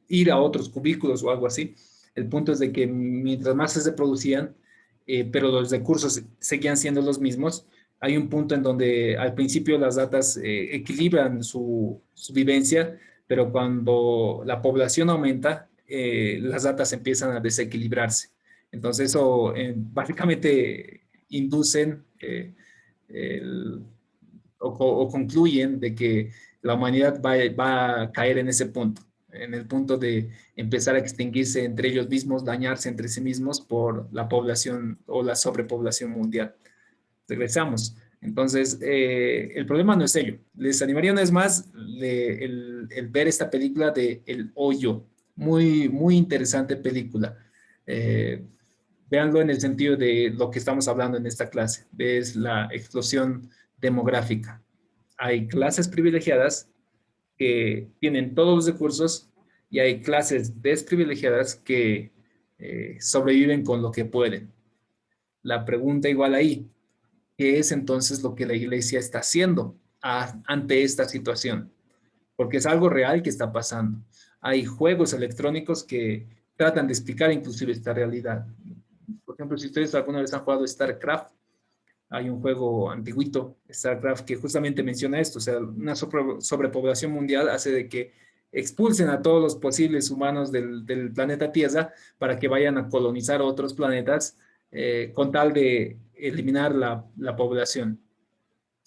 ir a otros cubículos o algo así. El punto es de que mientras más se reproducían, pero los recursos seguían siendo los mismos, hay un punto en donde al principio las datas equilibran su vivencia, pero cuando la población aumenta, las datas empiezan a desequilibrarse. Entonces eso básicamente inducen el, o concluyen de que la humanidad va a caer en ese punto, en el punto de empezar a extinguirse entre ellos mismos, dañarse entre sí mismos por la población o la sobrepoblación mundial. Regresamos. Entonces, el problema no es ello. Les animaría una vez más el ver esta película de El Hoyo. Muy, muy interesante película. Véanlo en el sentido de lo que estamos hablando en esta clase, es la explosión demográfica. Hay clases privilegiadas que tienen todos los recursos y hay clases desprivilegiadas que sobreviven con lo que pueden. La pregunta igual ahí, ¿qué es entonces lo que la iglesia está haciendo ante esta situación? Porque es algo real que está pasando. Hay juegos electrónicos que tratan de explicar inclusive esta realidad. Por ejemplo, si ustedes alguna vez han jugado StarCraft, hay un juego antiguito, StarCraft, que justamente menciona esto, o sea, una sobrepoblación mundial hace de que expulsen a todos los posibles humanos del planeta Tierra para que vayan a colonizar otros planetas con tal de eliminar la población.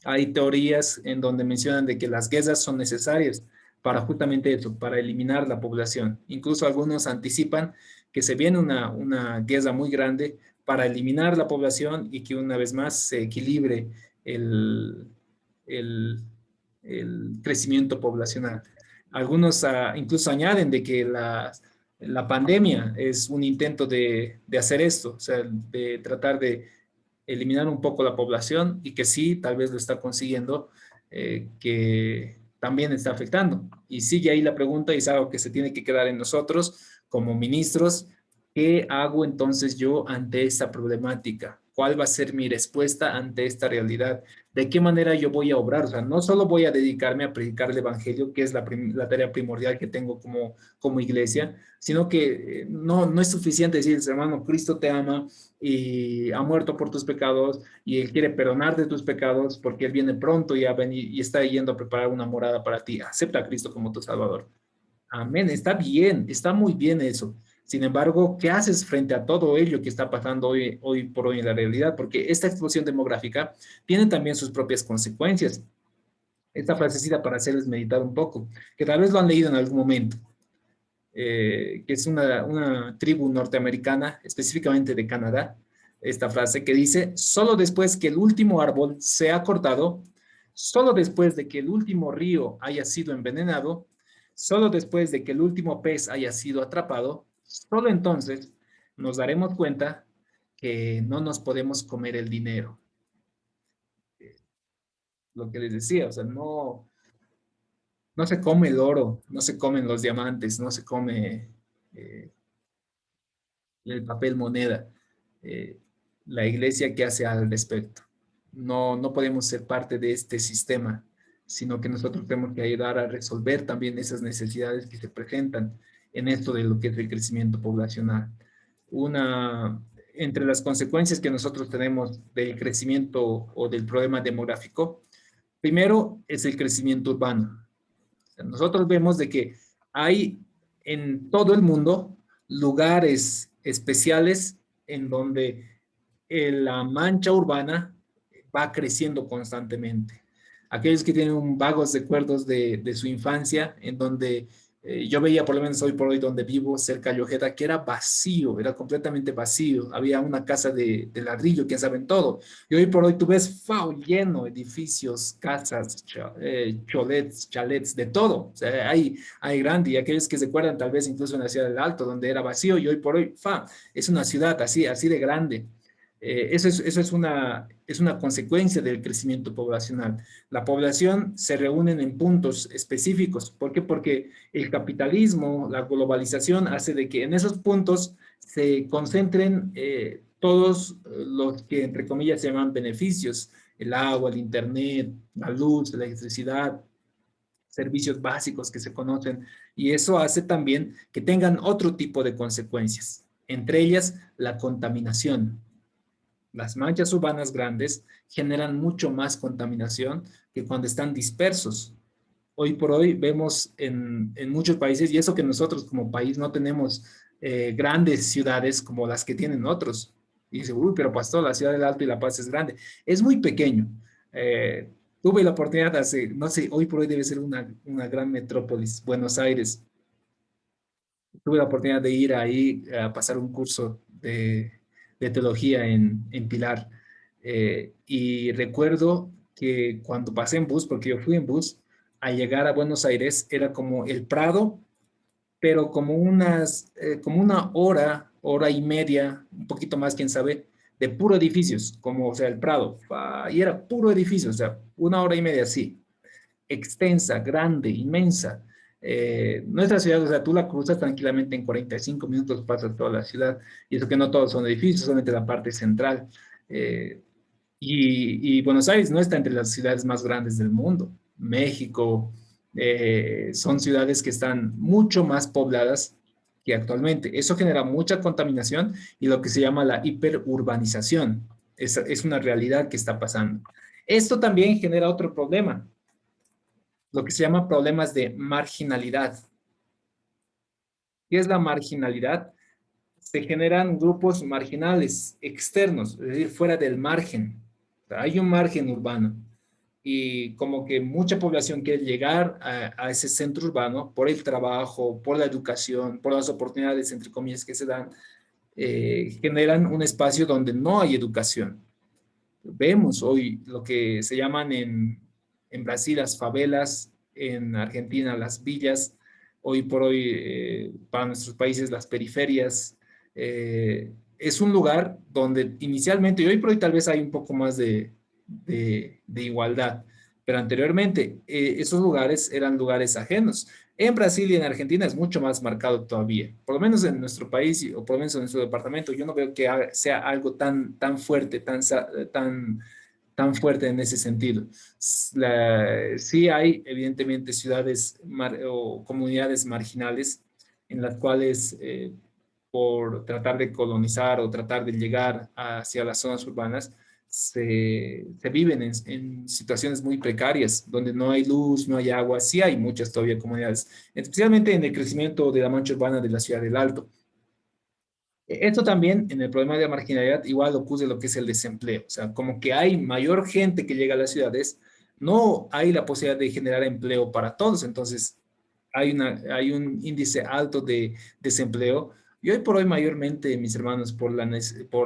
Hay teorías en donde mencionan de que las guerras son necesarias para justamente eso, para eliminar la población. Incluso algunos anticipan que se viene una guerra muy grande para eliminar la población y que una vez más se equilibre el, el, el crecimiento poblacional. Algunos incluso añaden de que la pandemia es un intento de hacer esto, o sea, de tratar de eliminar un poco la población y que sí, tal vez lo está consiguiendo, que también está afectando. Y sigue ahí la pregunta y es algo que se tiene que quedar en nosotros como ministros. ¿Qué hago entonces yo ante esta problemática? ¿Cuál va a ser mi respuesta ante esta realidad? ¿De qué manera yo voy a obrar? O sea, no solo voy a dedicarme a predicar el evangelio, que es la tarea primordial que tengo como iglesia, sino que no es suficiente decir, hermano, Cristo te ama y ha muerto por tus pecados y Él quiere perdonar de tus pecados porque Él viene pronto y está yendo a preparar una morada para ti. Acepta a Cristo como tu Salvador. Amén, está bien, está muy bien eso. Sin embargo, ¿qué haces frente a todo ello que está pasando hoy por hoy en la realidad? Porque esta explosión demográfica tiene también sus propias consecuencias. Esta frasecita para hacerles meditar un poco, que tal vez lo han leído en algún momento, que es una tribu norteamericana, específicamente de Canadá, esta frase que dice, solo después que el último árbol se ha cortado, solo después de que el último río haya sido envenenado, solo después de que el último pez haya sido atrapado, solo entonces nos daremos cuenta que no nos podemos comer el dinero. Lo que les decía, o sea, no, No se come el oro, no se comen los diamantes, no se come eh, el papel moneda. Eh, la iglesia, ¿qué hace al respecto? No, no podemos ser parte de este sistema, sino que nosotros tenemos que ayudar a resolver también esas necesidades que se presentan en esto de lo que es el crecimiento poblacional. Una, entre las consecuencias que nosotros tenemos del crecimiento o del problema demográfico, primero es el crecimiento urbano. O sea, nosotros vemos de que hay en todo el mundo lugares especiales en donde la mancha urbana va creciendo constantemente. Aquellos que tienen vagos recuerdos de su infancia, en donde yo veía, por lo menos hoy por hoy, donde vivo, cerca de Llojeda, que era vacío, era completamente vacío. Había una casa de ladrillo, quién sabe en todo. Y hoy por hoy tú ves FAO lleno, edificios, casas, cholets, chalets, de todo. O sea, hay grande, y aquellos que se acuerdan tal vez incluso en la ciudad del Alto, donde era vacío, y hoy por hoy, es una ciudad así de grande. Eso es una consecuencia del crecimiento poblacional. La población se reúne en puntos específicos. ¿Por qué? Porque el capitalismo, la globalización hace de que en esos puntos se concentren todos los que, entre comillas, se llaman beneficios: el agua, el internet, la luz, la electricidad, servicios básicos que se conocen. Y eso hace también que tengan otro tipo de consecuencias, entre ellas la contaminación. Las manchas urbanas grandes generan mucho más contaminación que cuando están dispersos. Hoy por hoy vemos en muchos países, y eso que nosotros como país no tenemos grandes ciudades como las que tienen otros. Y dice, uy, pero pastor, la ciudad del Alto y La Paz es grande. Es muy pequeño. Eh, Tuve la oportunidad hace, no sé, hoy por hoy debe ser una gran metrópolis, Buenos Aires. Tuve la oportunidad de ir ahí a pasar un curso de teología en Pilar. Y recuerdo que cuando pasé en bus, porque yo fui en bus, al llegar a Buenos Aires era como el Prado, pero como una hora y media, un poquito más, quién sabe, de puro edificios, como, o sea, el Prado. Y era puro edificio, o sea, una hora y media, sí, extensa, grande, inmensa. Nuestra ciudad, o sea, tú la cruzas tranquilamente en 45 minutos, pasas toda la ciudad, y eso que no todos son edificios, solamente la parte central. Eh, y Buenos Aires no está entre las ciudades más grandes del mundo. México, son ciudades que están mucho más pobladas que actualmente. Eso genera mucha contaminación y lo que se llama la hiperurbanización. Es una realidad que está pasando. Esto también genera otro problema, lo que se llama problemas de marginalidad. ¿Qué es la marginalidad? Se generan grupos marginales externos, es decir, fuera del margen. O sea, hay un margen urbano y como que mucha población quiere llegar a ese centro urbano por el trabajo, por la educación, por las oportunidades, entre comillas, que se dan, generan un espacio donde no hay educación. Vemos hoy lo que se llaman en Brasil las favelas, en Argentina las villas, hoy por hoy para nuestros países las periferias. Es un lugar donde inicialmente, y hoy por hoy tal vez hay un poco más de igualdad, pero anteriormente esos lugares eran lugares ajenos. En Brasil y en Argentina es mucho más marcado todavía. Por lo menos en nuestro país, o por lo menos en nuestro departamento, yo no veo que sea algo tan fuerte, tan fuerte en ese sentido. Sí hay, evidentemente, ciudades o comunidades marginales en las cuales, por tratar de colonizar o tratar de llegar hacia las zonas urbanas, se viven en situaciones muy precarias, donde no hay luz, no hay agua. Sí hay muchas todavía comunidades, especialmente en el crecimiento de la mancha urbana de la ciudad del Alto. Esto también, en el problema de la marginalidad, igual ocurre lo que es el desempleo. O sea, como que hay mayor gente que llega a las ciudades, no hay la posibilidad de generar empleo para todos. Entonces, hay un índice alto de desempleo. Y hoy por hoy, mayormente, mis hermanos, por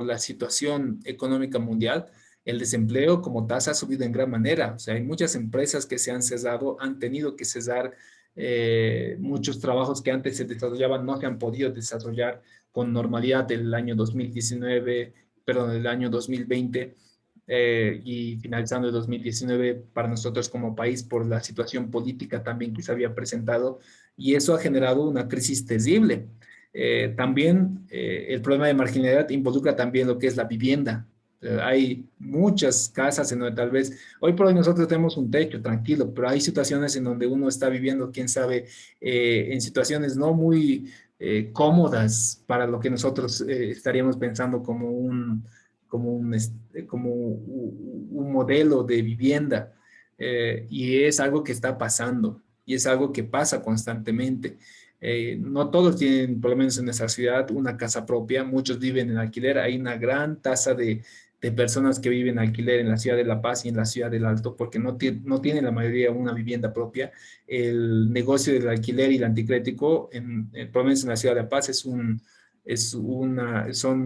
la situación económica mundial, el desempleo como tasa ha subido en gran manera. O sea, hay muchas empresas que se han cesado, han tenido que cesar. Muchos trabajos que antes se desarrollaban no se han podido desarrollar con normalidad del año 2019, perdón, del año 2020. y finalizando el 2019 para nosotros como país por la situación política también que se había presentado, y eso ha generado una crisis terrible. También el problema de marginalidad involucra también lo que es la vivienda. Hay muchas casas en donde tal vez, hoy por hoy nosotros tenemos un techo tranquilo, pero hay situaciones en donde uno está viviendo, quién sabe, en situaciones no muy cómodas para lo que nosotros estaríamos pensando como un modelo de vivienda. Y es algo que está pasando y es algo que pasa constantemente. No todos tienen, por lo menos en nuestra ciudad, una casa propia, muchos viven en alquiler. Hay una gran tasa de personas que viven en alquiler en la ciudad de La Paz y en la ciudad del Alto, porque no tienen la mayoría una vivienda propia. El negocio del alquiler y el anticrético, por lo menos en la ciudad de La Paz, son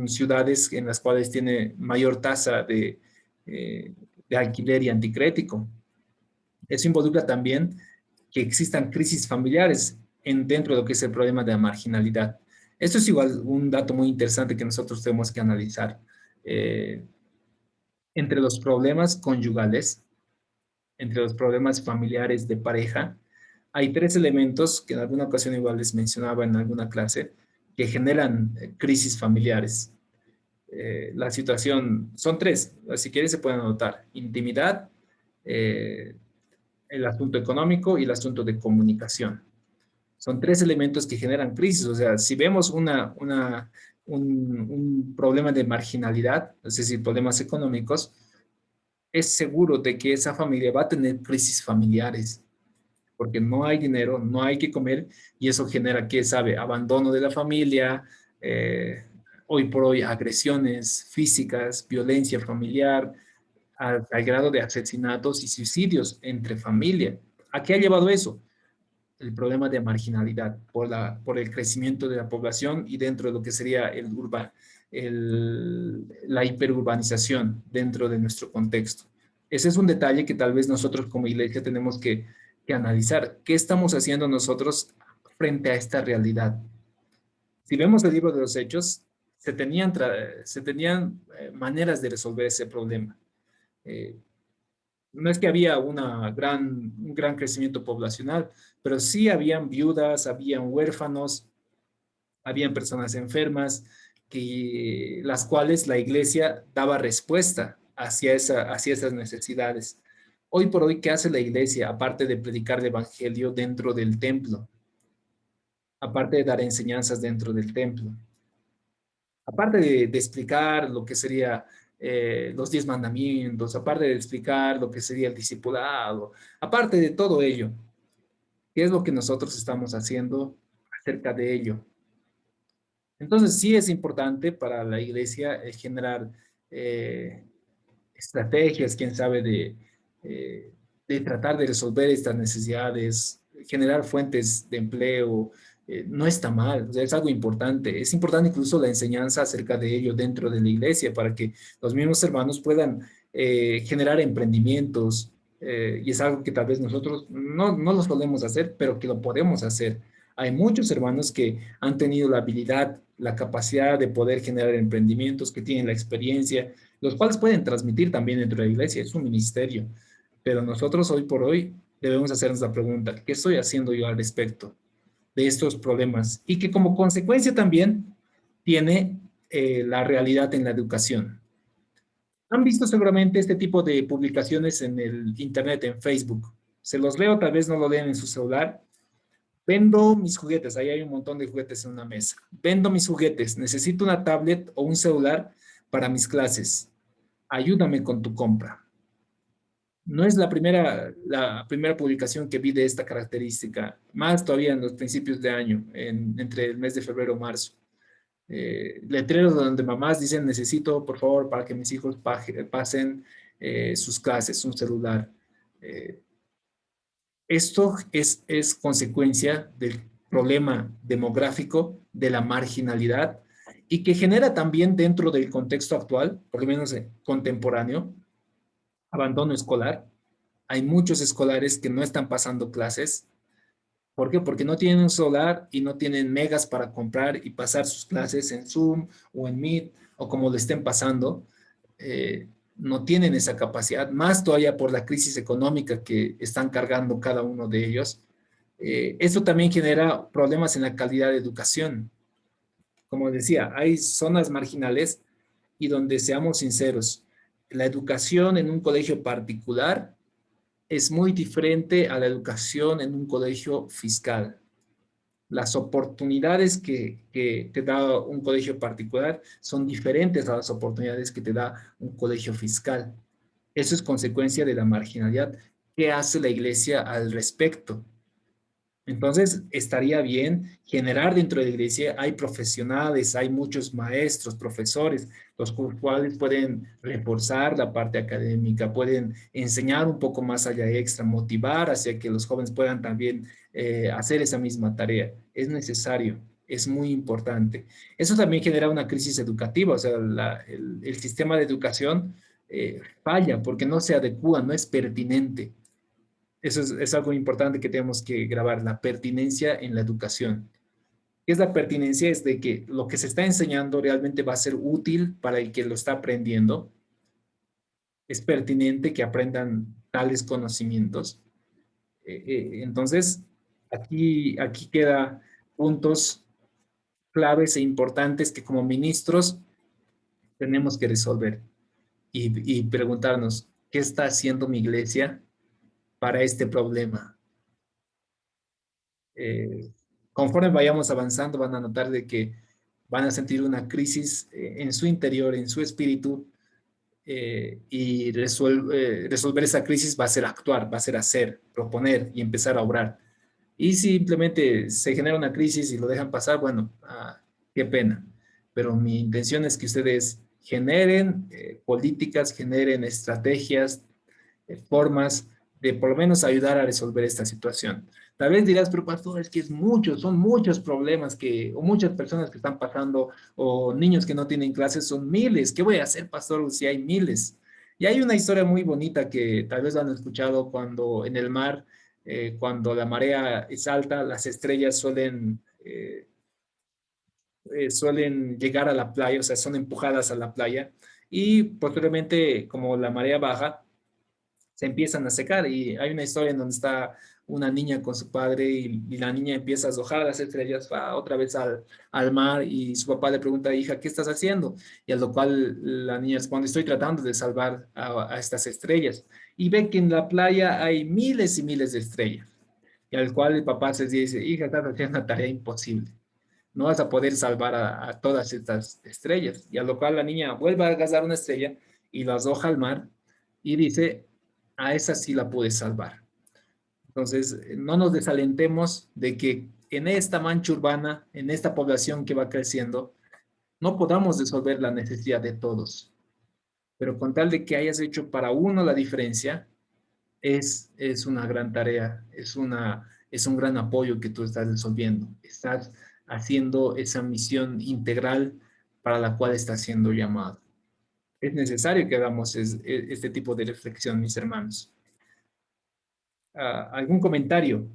ciudades en las cuales tiene mayor tasa de alquiler y anticrético. Eso involucra también que existan crisis familiares dentro de lo que es el problema de la marginalidad. Esto es igual un dato muy interesante que nosotros tenemos que analizar. Entre los problemas conyugales, entre los problemas familiares de pareja, hay tres elementos que en alguna ocasión igual les mencionaba en alguna clase, que generan crisis familiares. La situación, son tres, si quieres se pueden anotar: intimidad, el asunto económico y el asunto de comunicación. Son tres elementos que generan crisis. O sea, si vemos un problema de marginalidad, es decir, problemas económicos, es seguro de que esa familia va a tener crisis familiares, porque no hay dinero, no hay que comer, y eso genera, ¿qué sabe? Abandono de la familia, hoy por hoy agresiones físicas, violencia familiar, al grado de asesinatos y suicidios entre familia. ¿A qué ha llevado eso? El problema de marginalidad por el crecimiento de la población y dentro de lo que sería la hiperurbanización dentro de nuestro contexto. Ese es un detalle que tal vez nosotros como iglesia tenemos que analizar. ¿Qué estamos haciendo nosotros frente a esta realidad? Si vemos el libro de los Hechos, se tenían maneras de resolver ese problema. No es que había un gran crecimiento poblacional, pero sí habían viudas, habían huérfanos, habían personas enfermas, las cuales la iglesia daba respuesta hacia esas necesidades. Hoy por hoy, ¿qué hace la iglesia? Aparte de predicar el evangelio dentro del templo, aparte de dar enseñanzas dentro del templo, aparte de explicar lo que sería los 10 mandamientos, aparte de explicar lo que sería el discipulado, aparte de todo ello, ¿qué es lo que nosotros estamos haciendo acerca de ello? Entonces, sí es importante para la iglesia generar estrategias, quién sabe, de tratar de resolver estas necesidades, generar fuentes de empleo. No está mal, o sea, es algo importante. Es importante incluso la enseñanza acerca de ello dentro de la iglesia para que los mismos hermanos puedan generar emprendimientos, y es algo que tal vez nosotros no lo solemos hacer, pero que lo podemos hacer. Hay muchos hermanos que han tenido la habilidad, la capacidad de poder generar emprendimientos, que tienen la experiencia, los cuales pueden transmitir también dentro de la iglesia, es un ministerio. Pero nosotros hoy por hoy debemos hacernos la pregunta: ¿qué estoy haciendo yo al respecto de estos problemas? Y que como consecuencia también tiene la realidad en la educación. Han visto seguramente este tipo de publicaciones en el internet, en Facebook. Se los leo, tal vez no lo lean en su celular. Vendo mis juguetes, ahí hay un montón de juguetes en una mesa. Vendo mis juguetes, necesito una tablet o un celular para mis clases. Ayúdame con tu compra. No es la primera publicación que vi de esta característica, más todavía en los principios de año, entre el mes de febrero y marzo. Letreros donde mamás dicen: necesito, por favor, para que mis hijos pasen sus clases, un celular. Esto es consecuencia del problema demográfico, de la marginalidad, y que genera también dentro del contexto actual, por lo menos contemporáneo, abandono escolar. Hay muchos escolares que no están pasando clases. ¿Por qué? Porque no tienen un celular y no tienen megas para comprar y pasar sus clases en Zoom o en Meet o como lo estén pasando. no tienen esa capacidad, más todavía por la crisis económica que están cargando cada uno de ellos. Esto también genera problemas en la calidad de educación. Como decía, hay zonas marginales y donde, seamos sinceros, la educación en un colegio particular es muy diferente a la educación en un colegio fiscal. Las oportunidades que te da un colegio particular son diferentes a las oportunidades que te da un colegio fiscal. Eso es consecuencia de la marginalidad. ¿Qué hace la iglesia al respecto? Entonces, estaría bien generar dentro de la iglesia, hay profesionales, hay muchos maestros, profesores, los cuales pueden reforzar la parte académica, pueden enseñar un poco más allá extra, motivar hacia que los jóvenes puedan también hacer esa misma tarea. Es necesario, es muy importante. Eso también genera una crisis educativa, o sea, el sistema de educación falla porque no se adecua, no es pertinente. Eso es algo importante que tenemos que grabar, la pertinencia en la educación. ¿Qué es la pertinencia? Es de que lo que se está enseñando realmente va a ser útil para el que lo está aprendiendo. Es pertinente que aprendan tales conocimientos. Entonces, aquí queda puntos claves e importantes que como ministros tenemos que resolver y preguntarnos, ¿qué está haciendo mi iglesia para este problema? Conforme vayamos avanzando, van a notar de que van a sentir una crisis en su interior, en su espíritu, y resolver esa crisis va a ser actuar, va a ser hacer, proponer y empezar a obrar. Y si simplemente se genera una crisis y lo dejan pasar, bueno, qué pena. Pero mi intención es que ustedes generen políticas, generen estrategias, formas de por lo menos ayudar a resolver esta situación. Tal vez dirás, pero pastor, es que es mucho, son muchos problemas o muchas personas que están pasando, o niños que no tienen clases, son miles. ¿Qué voy a hacer, pastor, si hay miles? Y hay una historia muy bonita que tal vez han escuchado cuando en el mar, cuando la marea es alta, las estrellas suelen llegar a la playa, o sea, son empujadas a la playa, y posteriormente, como la marea baja, se empiezan a secar y hay una historia en donde está una niña con su padre y la niña empieza a deshojar las estrellas, va otra vez al mar y su papá le pregunta, hija, ¿qué estás haciendo? Y a lo cual la niña responde, estoy tratando de salvar a estas estrellas. Y ve que en la playa hay miles y miles de estrellas. Y al cual el papá se dice, hija, estás haciendo una tarea imposible. No vas a poder salvar a todas estas estrellas. Y a lo cual la niña vuelve a agarrar una estrella y la arroja al mar y dice, a esa sí la pude salvar. Entonces, no nos desalentemos de que en esta mancha urbana, en esta población que va creciendo, no podamos resolver la necesidad de todos. Pero con tal de que hayas hecho para uno la diferencia, es una gran tarea, es un gran apoyo que tú estás resolviendo. Estás haciendo esa misión integral para la cual estás siendo llamado. Es necesario que hagamos este tipo de reflexión, mis hermanos. ¿Algún comentario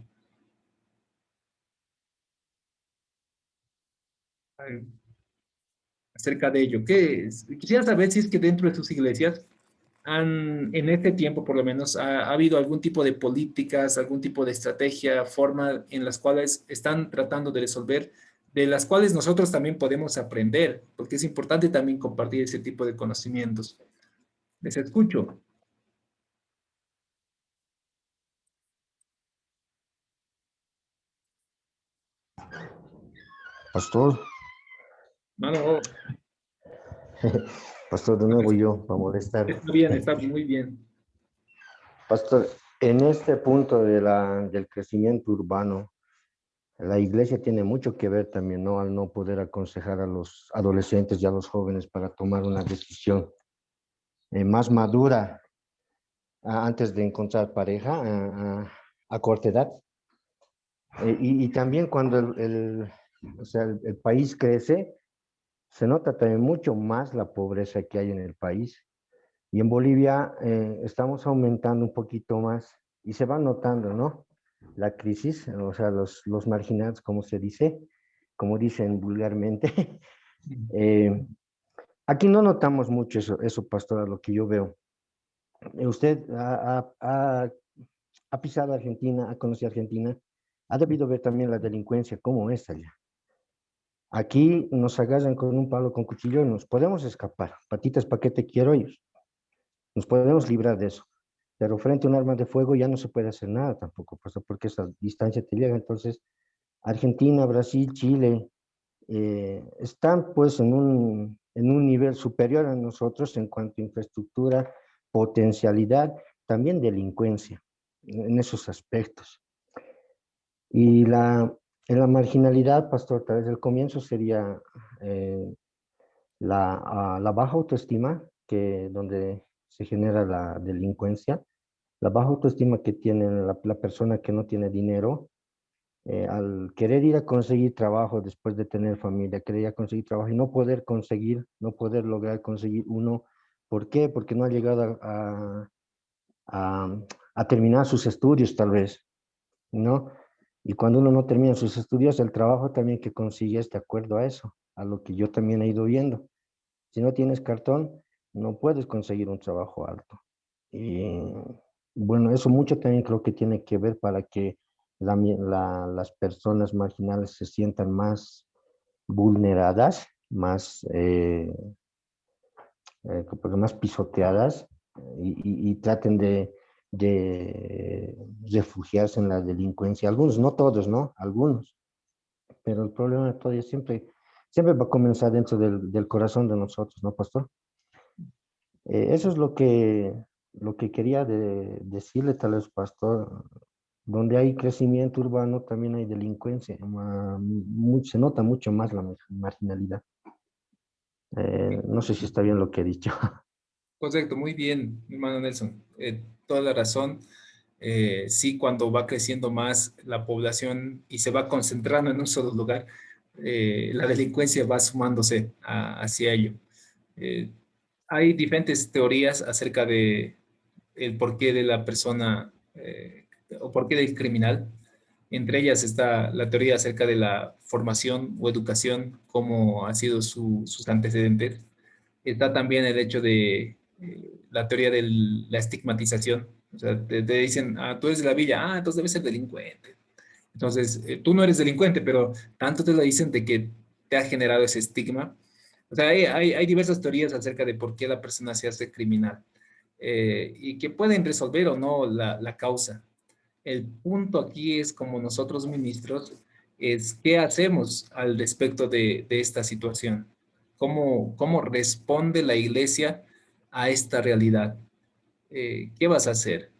acerca de ello? Quisiera saber si es que dentro de sus iglesias en este tiempo por lo menos, ha habido algún tipo de políticas, algún tipo de estrategia, forma en las cuales están tratando de resolver, de las cuales nosotros también podemos aprender, porque es importante también compartir ese tipo de conocimientos. Les escucho. Pastor, Mano, pastor, de nuevo yo, para molestar. está bien, está muy bien. Pastor, en este punto del crecimiento urbano, la iglesia tiene mucho que ver también, ¿no? Al no poder aconsejar a los adolescentes y a los jóvenes para tomar una decisión más madura antes de encontrar pareja a corta edad. Y también cuando o sea, el país crece, se nota también mucho más la pobreza que hay en el país. Y en Bolivia estamos aumentando un poquito más y se va notando, ¿no? La crisis, o sea, los marginados, como se dice, como dicen vulgarmente. Aquí no notamos mucho eso, pastora, lo que yo veo. Usted ha pisado Argentina, ha conocido Argentina, ha debido ver también la delincuencia, cómo es allá. Aquí nos agarran con un palo, con cuchillo y nos podemos escapar. Patitas, ¿para qué te quiero ellos? Nos podemos librar de eso. Pero frente a un arma de fuego ya no se puede hacer nada tampoco, pastor, porque esa distancia te llega. Entonces, Argentina, Brasil, Chile, están pues en un nivel superior a nosotros en cuanto a infraestructura, potencialidad, también delincuencia en esos aspectos. Y en la marginalidad, pastor, tal vez el comienzo sería la baja autoestima, donde se genera la delincuencia, la baja autoestima que tiene la persona que no tiene dinero, al querer ir a conseguir trabajo después de tener familia, querer ir a conseguir trabajo y no poder conseguir, no poder lograr conseguir uno. ¿Por qué? Porque no ha llegado a, a terminar sus estudios tal vez, ¿no? Y cuando uno no termina sus estudios, el trabajo también que consigue es de acuerdo a eso, a lo que yo también he ido viendo. Si no tienes cartón, no puedes conseguir un trabajo alto. Y bueno, eso mucho también creo que tiene que ver para que las personas marginales se sientan más vulneradas, más pisoteadas y traten de refugiarse en la delincuencia. Algunos, no todos, ¿no? Algunos. Pero el problema todavía siempre va a comenzar dentro del corazón de nosotros, ¿no, pastor? Eso es lo que quería decirle, tal vez, pastor. Donde hay crecimiento urbano, también hay delincuencia. Se nota mucho más la marginalidad. No sé si está bien lo que he dicho. Correcto, muy bien, hermano Nelson. Toda la razón. Sí, cuando va creciendo más la población y se va concentrando en un solo lugar, la delincuencia va sumándose hacia ello. Eh, Hay diferentes teorías acerca de el porqué de la persona o porqué del criminal. Entre ellas está la teoría acerca de la formación o educación, cómo ha sido sus antecedentes. Está también el hecho de la teoría de la estigmatización. O sea, te dicen, ah, tú eres de la villa, ah, entonces debes ser delincuente. Entonces, tú no eres delincuente, pero tanto te lo dicen de que te ha generado ese estigma. O sea, hay diversas teorías acerca de por qué la persona se hace criminal y que pueden resolver o no la causa. El punto aquí es como nosotros ministros, es qué hacemos al respecto de esta situación. ¿Cómo responde la iglesia a esta realidad? ¿Qué vas a hacer?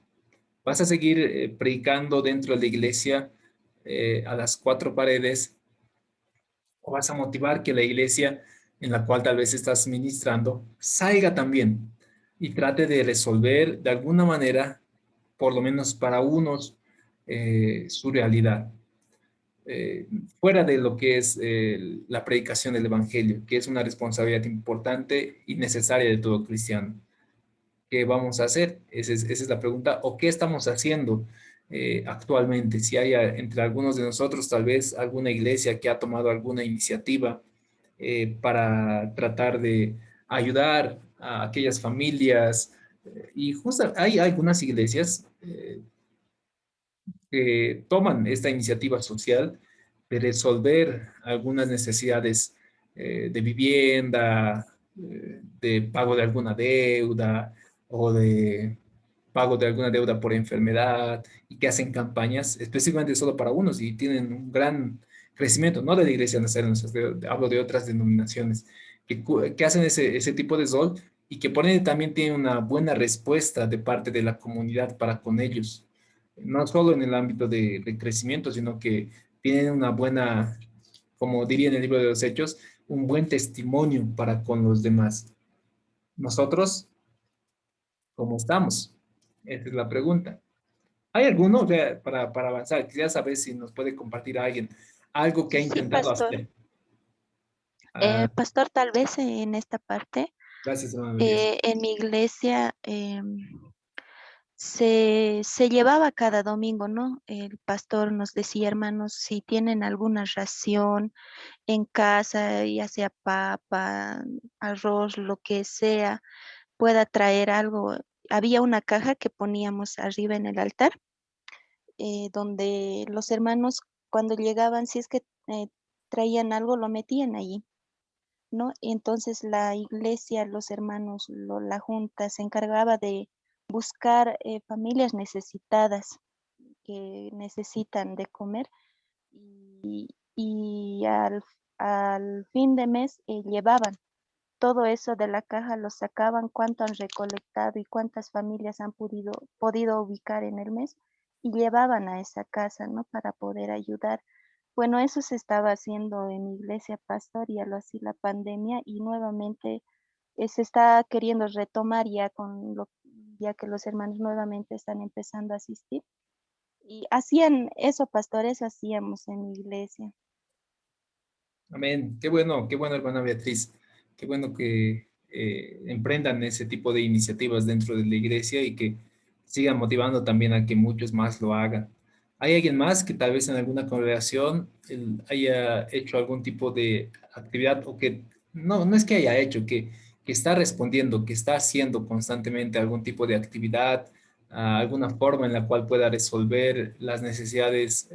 ¿Vas a seguir predicando dentro de la iglesia a las cuatro paredes o vas a motivar que la iglesia en la cual tal vez estás ministrando salga también y trate de resolver de alguna manera, por lo menos para unos, su realidad? eh, Fuera de lo que es la predicación del Evangelio, que es una responsabilidad importante y necesaria de todo cristiano. ¿Qué vamos a hacer? Esa es la pregunta. ¿O qué estamos haciendo actualmente? Si hay entre algunos de nosotros tal vez alguna iglesia que ha tomado alguna iniciativa para tratar de ayudar a aquellas familias. Y justo hay algunas iglesias que toman esta iniciativa social de resolver algunas necesidades de vivienda, de pago de alguna deuda o de pago de alguna deuda por enfermedad y que hacen campañas específicamente solo para unos y tienen un gran crecimiento, no de la iglesia nazarenos, hablo de otras denominaciones que hacen ese tipo de sol y que por ende también tienen una buena respuesta de parte de la comunidad para con ellos no solo en el ámbito de crecimiento, sino que tienen una buena, como diría en el libro de los Hechos, un buen testimonio para con los demás. Nosotros, ¿cómo estamos? Esa es la pregunta. ¿Hay alguno, o sea, para avanzar? Quería saber si nos puede compartir a alguien algo que ha Sí, intentado pastor. hacer. Ah, Pastor, tal vez en esta parte, gracias, hermano Elías. en mi iglesia se llevaba cada domingo, ¿no? El pastor nos decía, hermanos, si tienen alguna ración en casa, ya sea papa, arroz, lo que sea, pueda traer algo. Había una caja que poníamos arriba en el altar, donde los hermanos cuando llegaban, si es que traían algo, lo metían allí, ¿no? Y entonces la iglesia, los hermanos, la junta se encargaba de buscar familias necesitadas que necesitan de comer y al fin de mes llevaban todo eso de la caja, lo sacaban, cuánto han recolectado y cuántas familias han podido ubicar en el mes y llevaban a esa casa, ¿no? Para poder ayudar. Bueno, eso se estaba haciendo en mi iglesia pastoral, así la pandemia y nuevamente se está queriendo retomar ya ya que los hermanos nuevamente están empezando a asistir. Y hacían eso, pastores, hacíamos en mi iglesia. Amén. Qué bueno, hermana Beatriz. Qué bueno que emprendan ese tipo de iniciativas dentro de la iglesia y que sigan motivando también a que muchos más lo hagan. ¿Hay alguien más que tal vez en alguna congregación haya hecho algún tipo de actividad o que no es que haya hecho, que está respondiendo, que está haciendo constantemente algún tipo de actividad, alguna forma en la cual pueda resolver las necesidades?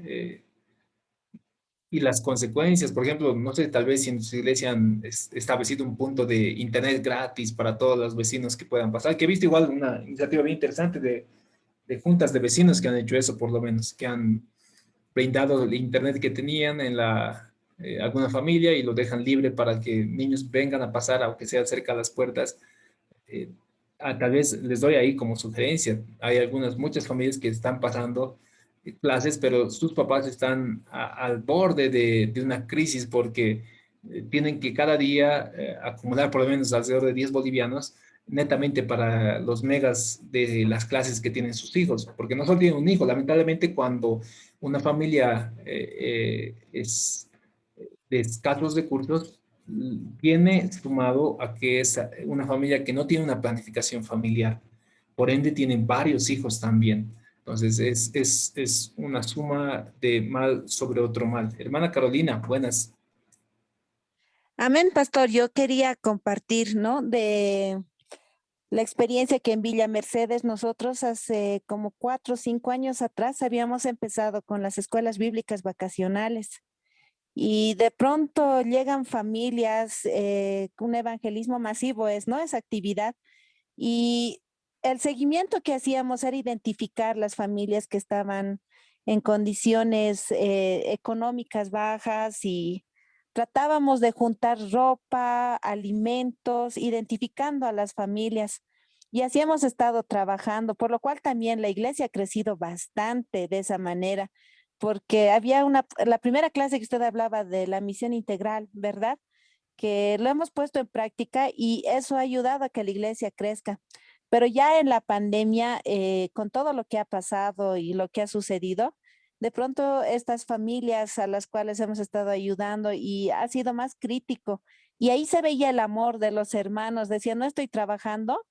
Y las consecuencias, por ejemplo, no sé, tal vez si en su iglesia han establecido un punto de internet gratis para todos los vecinos que puedan pasar, que he visto igual una iniciativa bien interesante de juntas de vecinos que han hecho eso, por lo menos, que han brindado el internet que tenían en alguna familia y lo dejan libre para que niños vengan a pasar, aunque sea cerca de las puertas. eh, Tal vez les doy ahí como sugerencia. Hay muchas familias que están pasando clases, pero sus papás están al borde de una crisis porque tienen que cada día acumular por lo menos alrededor de 10 bolivianos netamente para los megas de las clases que tienen sus hijos, porque no solo tienen un hijo, lamentablemente cuando una familia es de escasos recursos, viene sumado a que es una familia que no tiene una planificación familiar. Por ende, tienen varios hijos también. Entonces, es una suma de mal sobre otro mal. Hermana Carolina, buenas. Amén, pastor. Yo quería compartir, ¿no? De la experiencia que en Villa Mercedes nosotros hace como 4 o 5 años atrás habíamos empezado con las escuelas bíblicas vacacionales y de pronto llegan familias, un evangelismo masivo es, ¿no? Esa actividad y el seguimiento que hacíamos era identificar las familias que estaban en condiciones económicas bajas y tratábamos de juntar ropa, alimentos, identificando a las familias. Y así hemos estado trabajando, por lo cual también la iglesia ha crecido bastante de esa manera, porque había la primera clase que usted hablaba de la misión integral, ¿verdad? Que lo hemos puesto en práctica y eso ha ayudado a que la iglesia crezca. Pero ya en la pandemia, con todo lo que ha pasado y lo que ha sucedido, de pronto estas familias a las cuales hemos estado ayudando y ha sido más crítico. Y ahí se veía el amor de los hermanos. Decían, no estoy trabajando,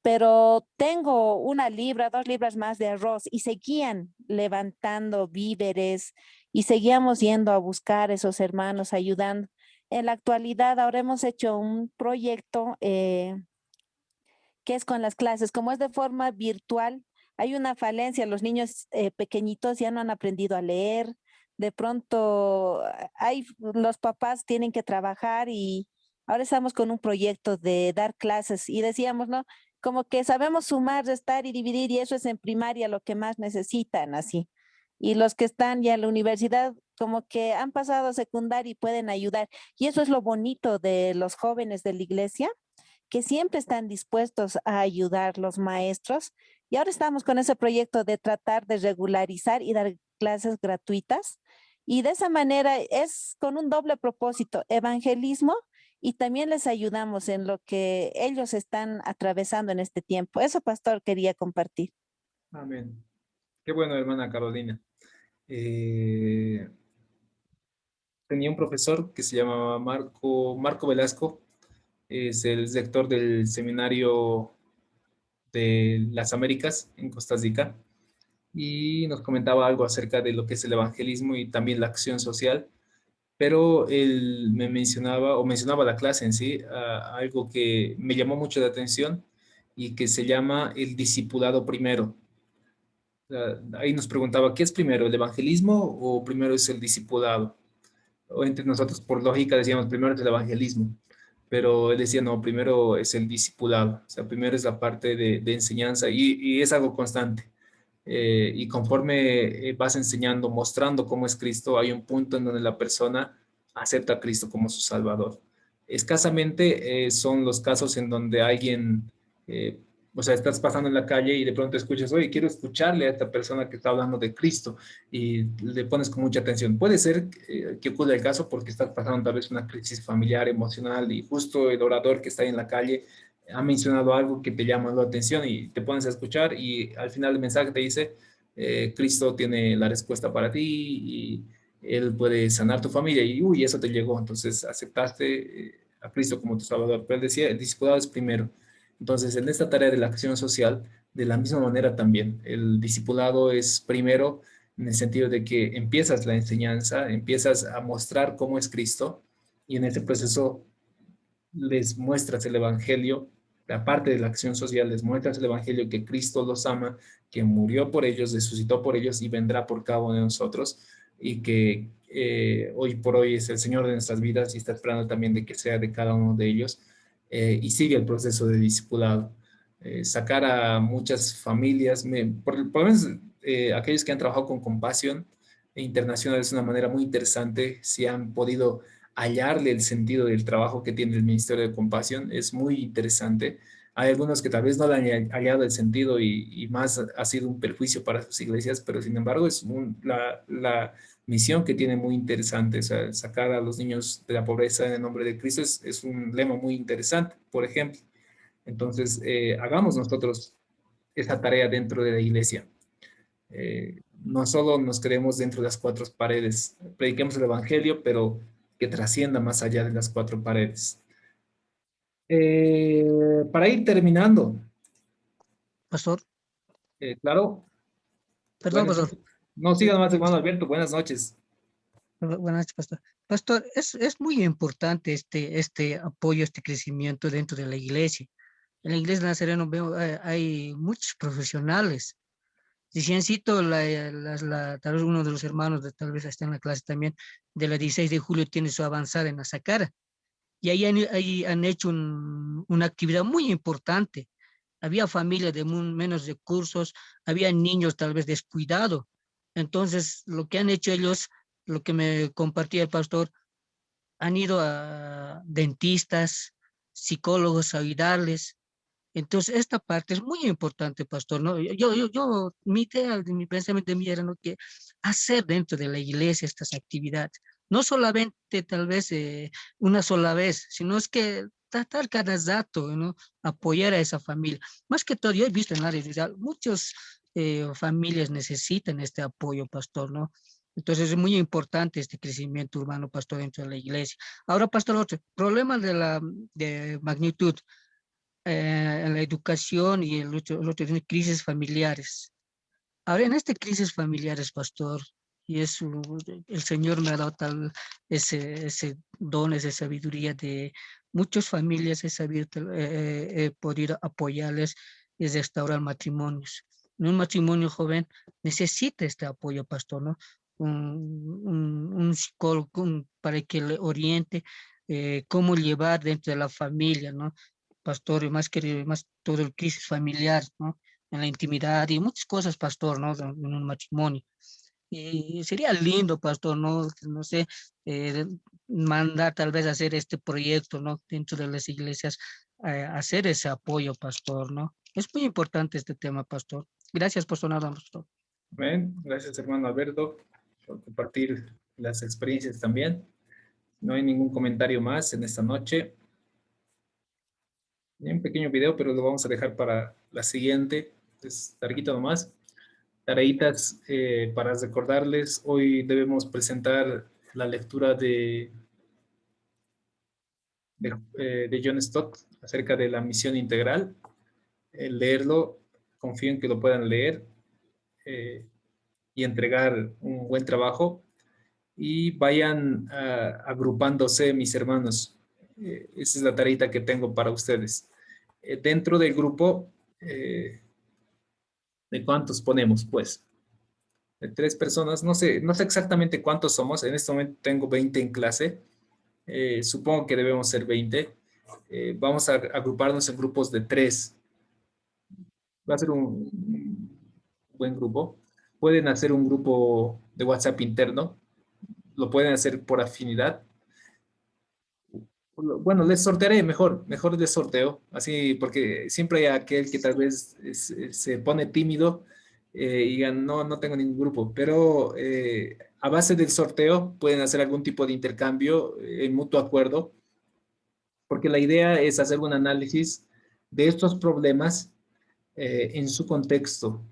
pero tengo 1 libra, 2 libras más de arroz y seguían levantando víveres y seguíamos yendo a buscar esos hermanos, ayudando. En la actualidad, ahora hemos hecho un proyecto que es con las clases, como es de forma virtual, hay una falencia, los niños pequeñitos ya no han aprendido a leer, de pronto los papás tienen que trabajar y ahora estamos con un proyecto de dar clases y decíamos, ¿no? Como que sabemos sumar, restar y dividir y eso es en primaria lo que más necesitan, así. Y los que están ya en la universidad, como que han pasado a secundaria y pueden ayudar. Y eso es lo bonito de los jóvenes de la iglesia, que siempre están dispuestos a ayudar los maestros. Y ahora estamos con ese proyecto de tratar de regularizar y dar clases gratuitas. Y de esa manera es con un doble propósito, evangelismo y también les ayudamos en lo que ellos están atravesando en este tiempo. Eso, pastor, quería compartir. Amén. Qué bueno, hermana Carolina. Eh, Tenía un profesor que se llamaba Marco Velasco, es el rector del seminario de las Américas, en Costa Rica, y nos comentaba algo acerca de lo que es el evangelismo y también la acción social, pero él me mencionaba, o mencionaba la clase en sí, algo que me llamó mucho la atención y que se llama el discipulado primero. Ahí nos preguntaba, ¿qué es primero, el evangelismo o primero es el discipulado? O entre nosotros, por lógica, decíamos primero es el evangelismo, pero él decía, no, primero es el discipulado, o sea, primero es la parte de enseñanza y es algo constante. Y conforme vas enseñando, mostrando cómo es Cristo, hay un punto en donde la persona acepta a Cristo como su Salvador. Escasamente son los casos en donde alguien, o sea, estás pasando en la calle y de pronto escuchas, oye, quiero escucharle a esta persona que está hablando de Cristo y le pones con mucha atención. Puede ser que ocurra el caso porque estás pasando tal vez una crisis familiar, emocional y justo el orador que está ahí en la calle ha mencionado algo que te llama la atención y te pones a escuchar y al final el mensaje te dice, Cristo tiene la respuesta para ti y Él puede sanar tu familia y uy, eso te llegó, entonces aceptaste a Cristo como tu Salvador. Pero él decía, el discipulado es primero. Entonces, en esta tarea de la acción social, de la misma manera también, el discipulado es primero en el sentido de que empiezas la enseñanza, empiezas a mostrar cómo es Cristo y en ese proceso les muestras el Evangelio, aparte de la acción social, les muestras el Evangelio que Cristo los ama, que murió por ellos, resucitó por ellos y vendrá por cada uno de nosotros y que hoy por hoy es el Señor de nuestras vidas y está esperando también de que sea de cada uno de ellos y sigue el proceso de discipulado. Sacar a muchas familias, por lo menos aquellos que han trabajado con Compasión Internacional es una manera muy interesante, si han podido hallarle el sentido del trabajo que tiene el Ministerio de Compasión. Es muy interesante. Hay algunos que tal vez no le han hallado el sentido y más ha sido un perjuicio para sus iglesias, pero sin embargo es la misión que tiene muy interesante. O sea, sacar a los niños de la pobreza en el nombre de Cristo es un lema muy interesante, por ejemplo. Entonces, hagamos nosotros esa tarea dentro de la iglesia. No solo nos quedemos dentro de las cuatro paredes, prediquemos el Evangelio, pero que trascienda más allá de las cuatro paredes. Para ir terminando, Pastor, claro, perdón, buenas pastor. noches. No, siga más, hermano Alberto, buenas noches. Buenas noches, pastor. Pastor, es muy importante este apoyo, este crecimiento dentro de la iglesia. En la iglesia Nazareno veo, hay muchos profesionales. Recién cito tal vez uno de los hermanos, tal vez está en la clase también, de la 16 de julio tiene su avanzada en la Sacara. Y ahí han hecho una actividad muy importante. Había familias de menos recursos, había niños tal vez descuidados. Entonces, lo que han hecho ellos, lo que me compartía el pastor, han ido a dentistas, psicólogos a ayudarles. Entonces, esta parte es muy importante, pastor, ¿no? Mi idea, mi pensamiento de mí era, ¿no?, que hacer dentro de la iglesia estas actividades. No solamente tal vez una sola vez, sino es que tratar cada dato, ¿no? Apoyar a esa familia. Más que todo, yo he visto en la realidad, muchas familias necesitan este apoyo, pastor, ¿no? Entonces es muy importante este crecimiento urbano, pastor, dentro de la iglesia. Ahora, pastor, otro problema de magnitud en la educación y el otro tiene crisis familiares. Ahora, en este crisis familiares, pastor, y el Señor me ha dado ese don, esa sabiduría de muchas familias, he sabido podido apoyarles y restaurar matrimonios. Un matrimonio joven necesita este apoyo, pastor, ¿no? Un psicólogo para que le oriente cómo llevar dentro de la familia, ¿no? Pastor, y más todo el crisis familiar, ¿no? En la intimidad y muchas cosas, pastor, ¿no? En un matrimonio. Y sería lindo, pastor, ¿no? No sé, eh, mandar tal vez a hacer este proyecto, ¿no? Dentro de las iglesias, hacer ese apoyo, pastor, ¿no? Es muy importante este tema, pastor. Gracias, pastor, nada más, pastor. Bien, gracias, hermano Alberto, por compartir las experiencias también. No hay ningún comentario más en esta noche. Hay un pequeño video, pero lo vamos a dejar para la siguiente. Es larguito nomás. Tareitas para recordarles. Hoy debemos presentar la lectura de John Stott acerca de la misión integral. leerlo. Confío en que lo puedan leer y entregar un buen trabajo. Y vayan agrupándose, mis hermanos. Esa es la tareita que tengo para ustedes. Dentro del grupo, ¿de cuántos ponemos? Pues, de 3 personas. No sé exactamente cuántos somos. En este momento tengo 20 en clase. Supongo que debemos ser 20. Vamos a agruparnos en grupos de 3. Va a ser un buen grupo. Pueden hacer un grupo de WhatsApp interno. Lo pueden hacer por afinidad. Bueno, les sortearé mejor les sorteo, así, porque siempre hay aquel que tal vez se pone tímido y digan, no tengo ningún grupo, pero a base del sorteo pueden hacer algún tipo de intercambio en mutuo acuerdo, porque la idea es hacer un análisis de estos problemas en su contexto.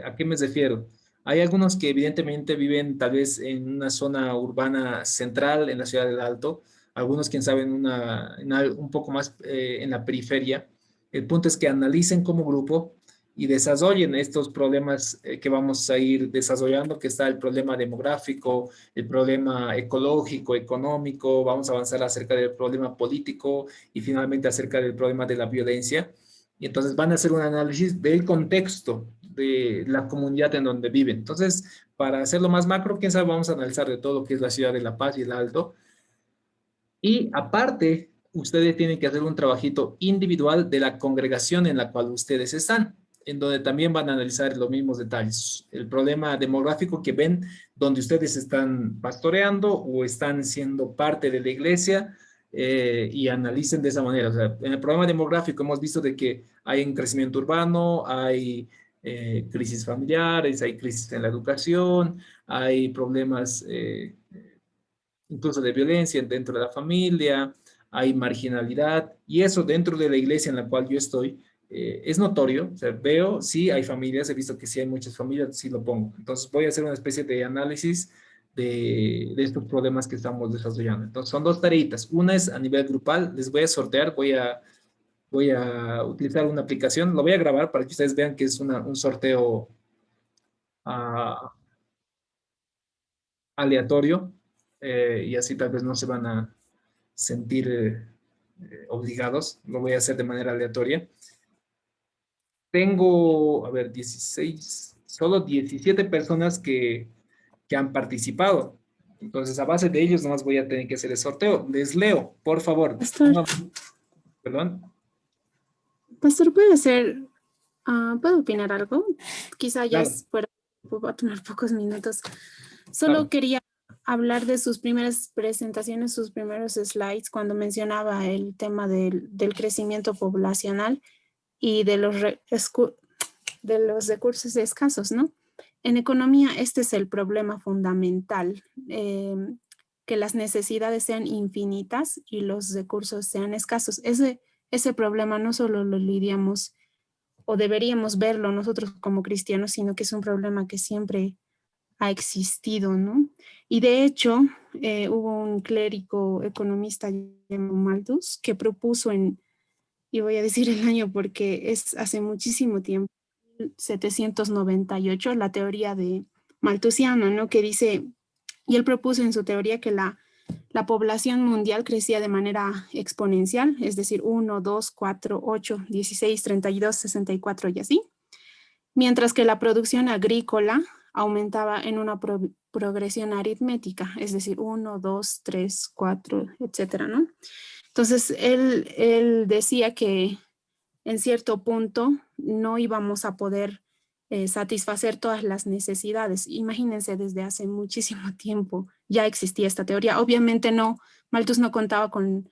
¿A qué me refiero? Hay algunos que evidentemente viven tal vez en una zona urbana central, en la ciudad del Alto, algunos quién sabe un poco más en la periferia. El punto es que analicen como grupo y desarrollen estos problemas que vamos a ir desarrollando, que está el problema demográfico, el problema ecológico, económico, vamos a avanzar acerca del problema político y finalmente acerca del problema de la violencia. Y entonces van a hacer un análisis del contexto de la comunidad en donde viven. Entonces, para hacerlo más macro, quién sabe, vamos a analizar de todo lo que es la ciudad de La Paz y el Alto. Y aparte, ustedes tienen que hacer un trabajito individual de la congregación en la cual ustedes están, en donde también van a analizar los mismos detalles. El problema demográfico que ven donde ustedes están pastoreando o están siendo parte de la iglesia, y analicen de esa manera. O sea, en el problema demográfico hemos visto de que hay un crecimiento urbano, hay crisis familiares, hay crisis en la educación, hay problemas incluso de violencia dentro de la familia, hay marginalidad, y eso dentro de la iglesia en la cual yo estoy es notorio. O sea, veo, sí hay familias, he visto que sí hay muchas familias, sí lo pongo. Entonces voy a hacer una especie de análisis de estos problemas que estamos desarrollando. Entonces son 2 tareitas. Una es a nivel grupal, les voy a sortear, voy a utilizar una aplicación, lo voy a grabar para que ustedes vean que es un sorteo uh, aleatorio, y así tal vez no se van a sentir obligados. Lo voy a hacer de manera aleatoria. Tengo, a ver, solo 17 personas que han participado. Entonces, a base de ellos, nomás voy a tener que hacer el sorteo. Les leo, por favor. Pastor, Perdón. Pastor, ¿puedo opinar algo? Quizá ya Claro. va a tomar pocos minutos. Solo Claro. quería hablar de sus primeras presentaciones, sus primeros slides, cuando mencionaba el tema del crecimiento poblacional y de los recursos escasos, ¿no? En economía, este es el problema fundamental, que las necesidades sean infinitas y los recursos sean escasos. Ese problema no solo lo lidiamos o deberíamos verlo nosotros como cristianos, sino que es un problema que siempre ha existido, ¿no? Y de hecho, hubo un clérigo economista llamado Malthus que propuso y voy a decir el año porque es hace muchísimo tiempo, 1798, la teoría de malthusiana, ¿no? Que dice, y él propuso en su teoría que la población mundial crecía de manera exponencial, es decir, 1, 2, 4, 8, 16, 32, 64 y así, mientras que la producción agrícola aumentaba en una progresión aritmética, es decir, 1, 2, 3, 4, etcétera, ¿no? Entonces, él decía que en cierto punto no íbamos a poder satisfacer todas las necesidades. Imagínense, desde hace muchísimo tiempo ya existía esta teoría. Obviamente Malthus no contaba con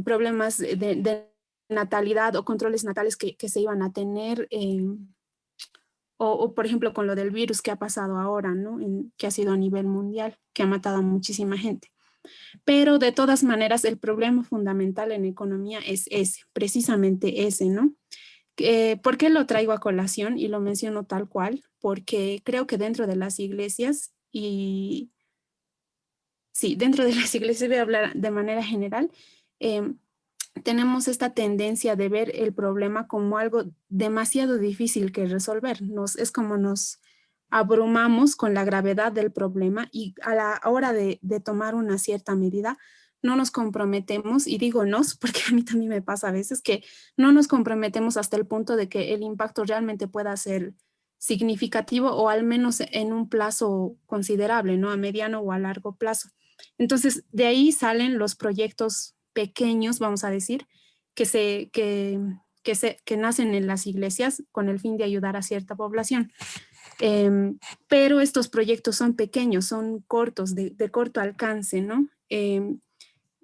problemas de natalidad o controles natales que se iban a tener, o por ejemplo con lo del virus que ha pasado ahora, ¿no? Que ha sido a nivel mundial, que ha matado a muchísima gente. Pero de todas maneras, el problema fundamental en economía es precisamente ese, ¿no? ¿Por qué lo traigo a colación y lo menciono tal cual? Porque creo que dentro de las iglesias dentro de las iglesias voy a hablar de manera general, tenemos esta tendencia de ver el problema como algo demasiado difícil que resolver. Es como nos abrumamos con la gravedad del problema y a la hora de tomar una cierta medida, no nos comprometemos, y digo nos, porque a mí también me pasa a veces que no nos comprometemos hasta el punto de que el impacto realmente pueda ser significativo o al menos en un plazo considerable, ¿no? A mediano o a largo plazo. Entonces, de ahí salen los proyectos pequeños, vamos a decir, que nacen en las iglesias con el fin de ayudar a cierta población. Pero estos proyectos son pequeños, son cortos, de corto alcance, ¿no?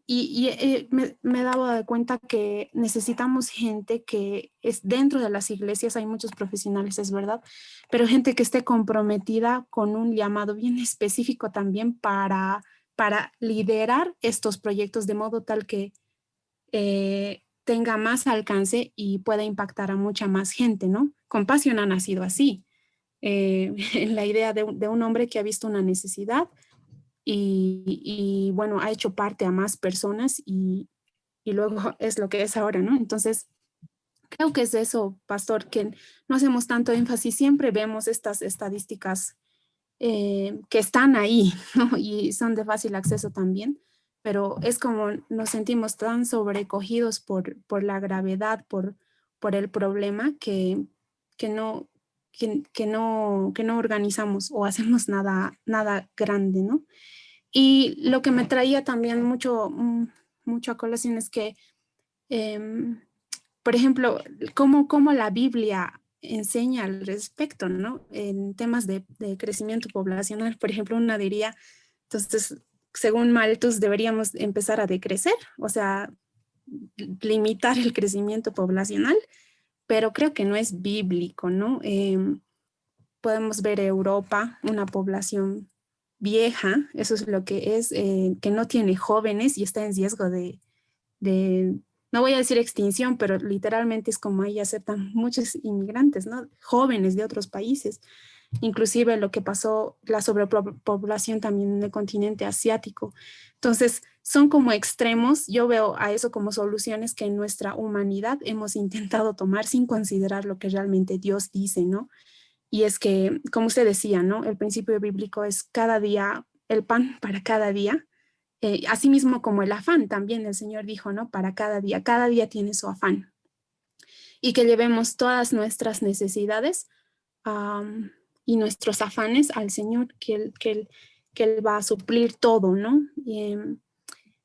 Me he dado cuenta que necesitamos gente que es dentro de las iglesias, hay muchos profesionales, es verdad, pero gente que esté comprometida con un llamado bien específico también para liderar estos proyectos de modo tal que tenga más alcance y pueda impactar a mucha más gente, ¿no? Compasión ha nacido así, en la idea de un hombre que ha visto una necesidad y bueno, ha hecho parte a más personas y luego es lo que es ahora, ¿no? Entonces, creo que es eso, pastor, que no hacemos tanto énfasis, siempre vemos estas estadísticas que están ahí, ¿no? Y son de fácil acceso también, pero es como nos sentimos tan sobrecogidos por la gravedad, por el problema que no, que no organizamos o hacemos nada grande, ¿no? Y lo que me traía también mucho a colación es que, por ejemplo, cómo la Biblia enseña al respecto, ¿no? En temas de crecimiento poblacional, por ejemplo, una diría, entonces, según Malthus, deberíamos empezar a decrecer, o sea, limitar el crecimiento poblacional, pero creo que no es bíblico, ¿no? Podemos ver Europa, una población vieja, eso es lo que es, que no tiene jóvenes y está en riesgo no voy a decir extinción, pero literalmente es como ahí aceptan muchos inmigrantes, ¿no? Jóvenes de otros países. Inclusive lo que pasó, la sobrepoblación también en el continente asiático. Entonces, son como extremos. Yo veo a eso como soluciones que en nuestra humanidad hemos intentado tomar sin considerar lo que realmente Dios dice, ¿no? Y es que, como usted decía, ¿no? El principio bíblico es cada día, el pan para cada día. Asimismo como el afán, también el Señor dijo, ¿no? Para cada día tiene su afán. Y que llevemos todas nuestras necesidades y nuestros afanes al Señor, que él va a suplir todo, ¿no? Y,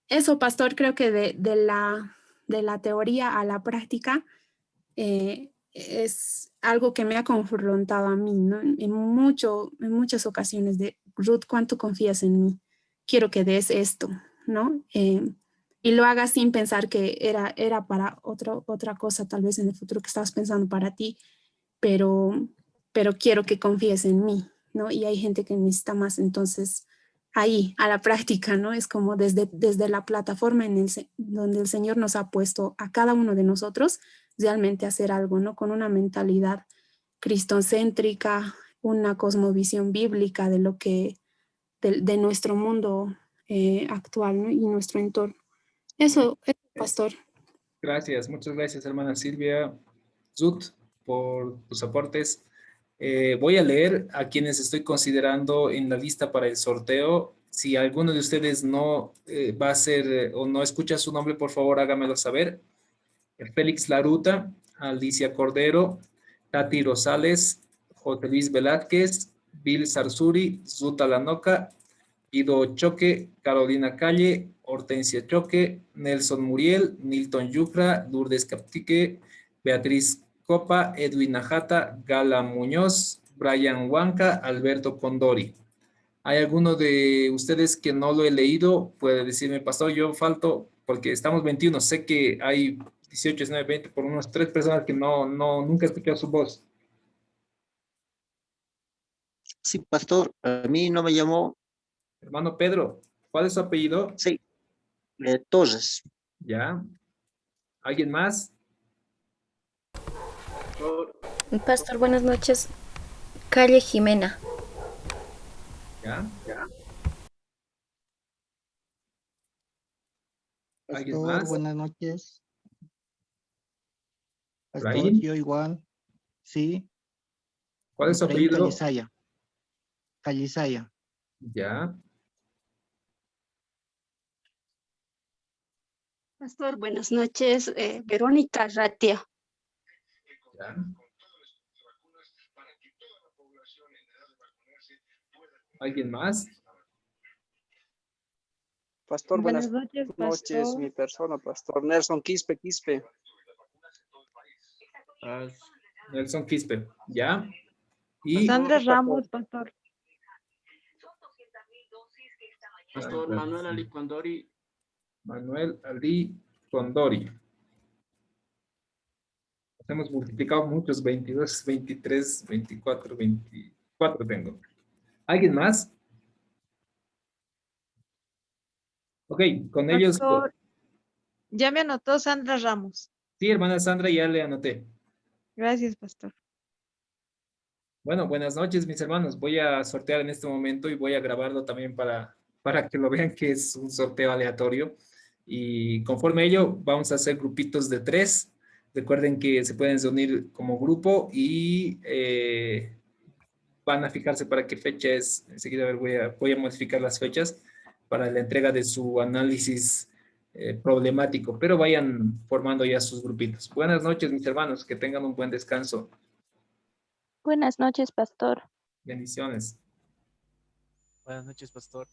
eso, pastor, creo que de la teoría a la práctica es algo que me ha confrontado a mí, ¿no? En muchas ocasiones de, Ruth, ¿cuánto confías en mí? Quiero que des esto, ¿no? Y lo hagas sin pensar que era para otra cosa, tal vez en el futuro que estabas pensando para ti, pero quiero que confíes en mí, ¿no? Y hay gente que necesita más, entonces ahí, a la práctica, ¿no? Es como desde la plataforma donde el Señor nos ha puesto a cada uno de nosotros, realmente hacer algo, ¿no? Con una mentalidad cristocéntrica, una cosmovisión bíblica de lo que, de nuestro mundo actual, ¿no? Y nuestro entorno. Eso, pastor. Gracias, muchas gracias, hermana Silvia Zut, por tus aportes. Voy a leer a quienes estoy considerando en la lista para el sorteo. Si alguno de ustedes no va a ser o no escucha su nombre, por favor hágamelo saber. Félix Laruta, Alicia Cordero, Tati Rosales, José Luis Velázquez, Bill Sarsuri, Zuta Lanoca, Guido Choque, Carolina Calle, Hortensia Choque, Nelson Muriel, Nilton Yucra, Lourdes Captique, Beatriz Copa, Edwin Najata, Gala Muñoz, Brian Huanca, Alberto Condori. ¿Hay alguno de ustedes que no lo he leído? Puede decirme, pastor, yo falto, porque estamos 21, sé que hay 18, 19, 20, por unas 3 personas que nunca he escuchado su voz. Sí, pastor, a mí no me llamó. Hermano Pedro, ¿cuál es su apellido? Sí, Torres. ¿Ya? ¿Alguien más? Pastor, buenas noches. Calle Jimena. ¿Ya? ¿Alguien Pastor, más? buenas noches. Pastor, Efraín. yo igual, sí. ¿Cuál es su Efraín apellido? Callisaya. Callisaya. Ya. Pastor, buenas noches. Verónica Ratia. Ya. ¿Alguien más? Pastor, buenas noches, noches, pastor. mi persona, Pastor Nelson Quispe. Nelson Quispe. Ya. Y Sandra Ramos, pastor. Pastor Manuel Ali Condori. Manuel Ali Condori. Hemos multiplicado muchos, 22, 23, 24, 24 tengo. ¿Alguien más? Ok, con ellos. Pastor, ya me anotó Sandra Ramos. Sí, hermana Sandra, ya le anoté. Gracias, pastor. Bueno, buenas noches, mis hermanos. Voy a sortear en este momento y voy a grabarlo también para que lo vean que es un sorteo aleatorio. Y conforme a ello, vamos a hacer grupitos de 3. Recuerden que se pueden reunir como grupo y van a fijarse para qué fecha es. Enseguida a ver, voy a modificar las fechas para la entrega de su análisis problemático, pero vayan formando ya sus grupitos. Buenas noches, mis hermanos. Que tengan un buen descanso. Buenas noches, pastor. Bendiciones. Buenas noches, pastor.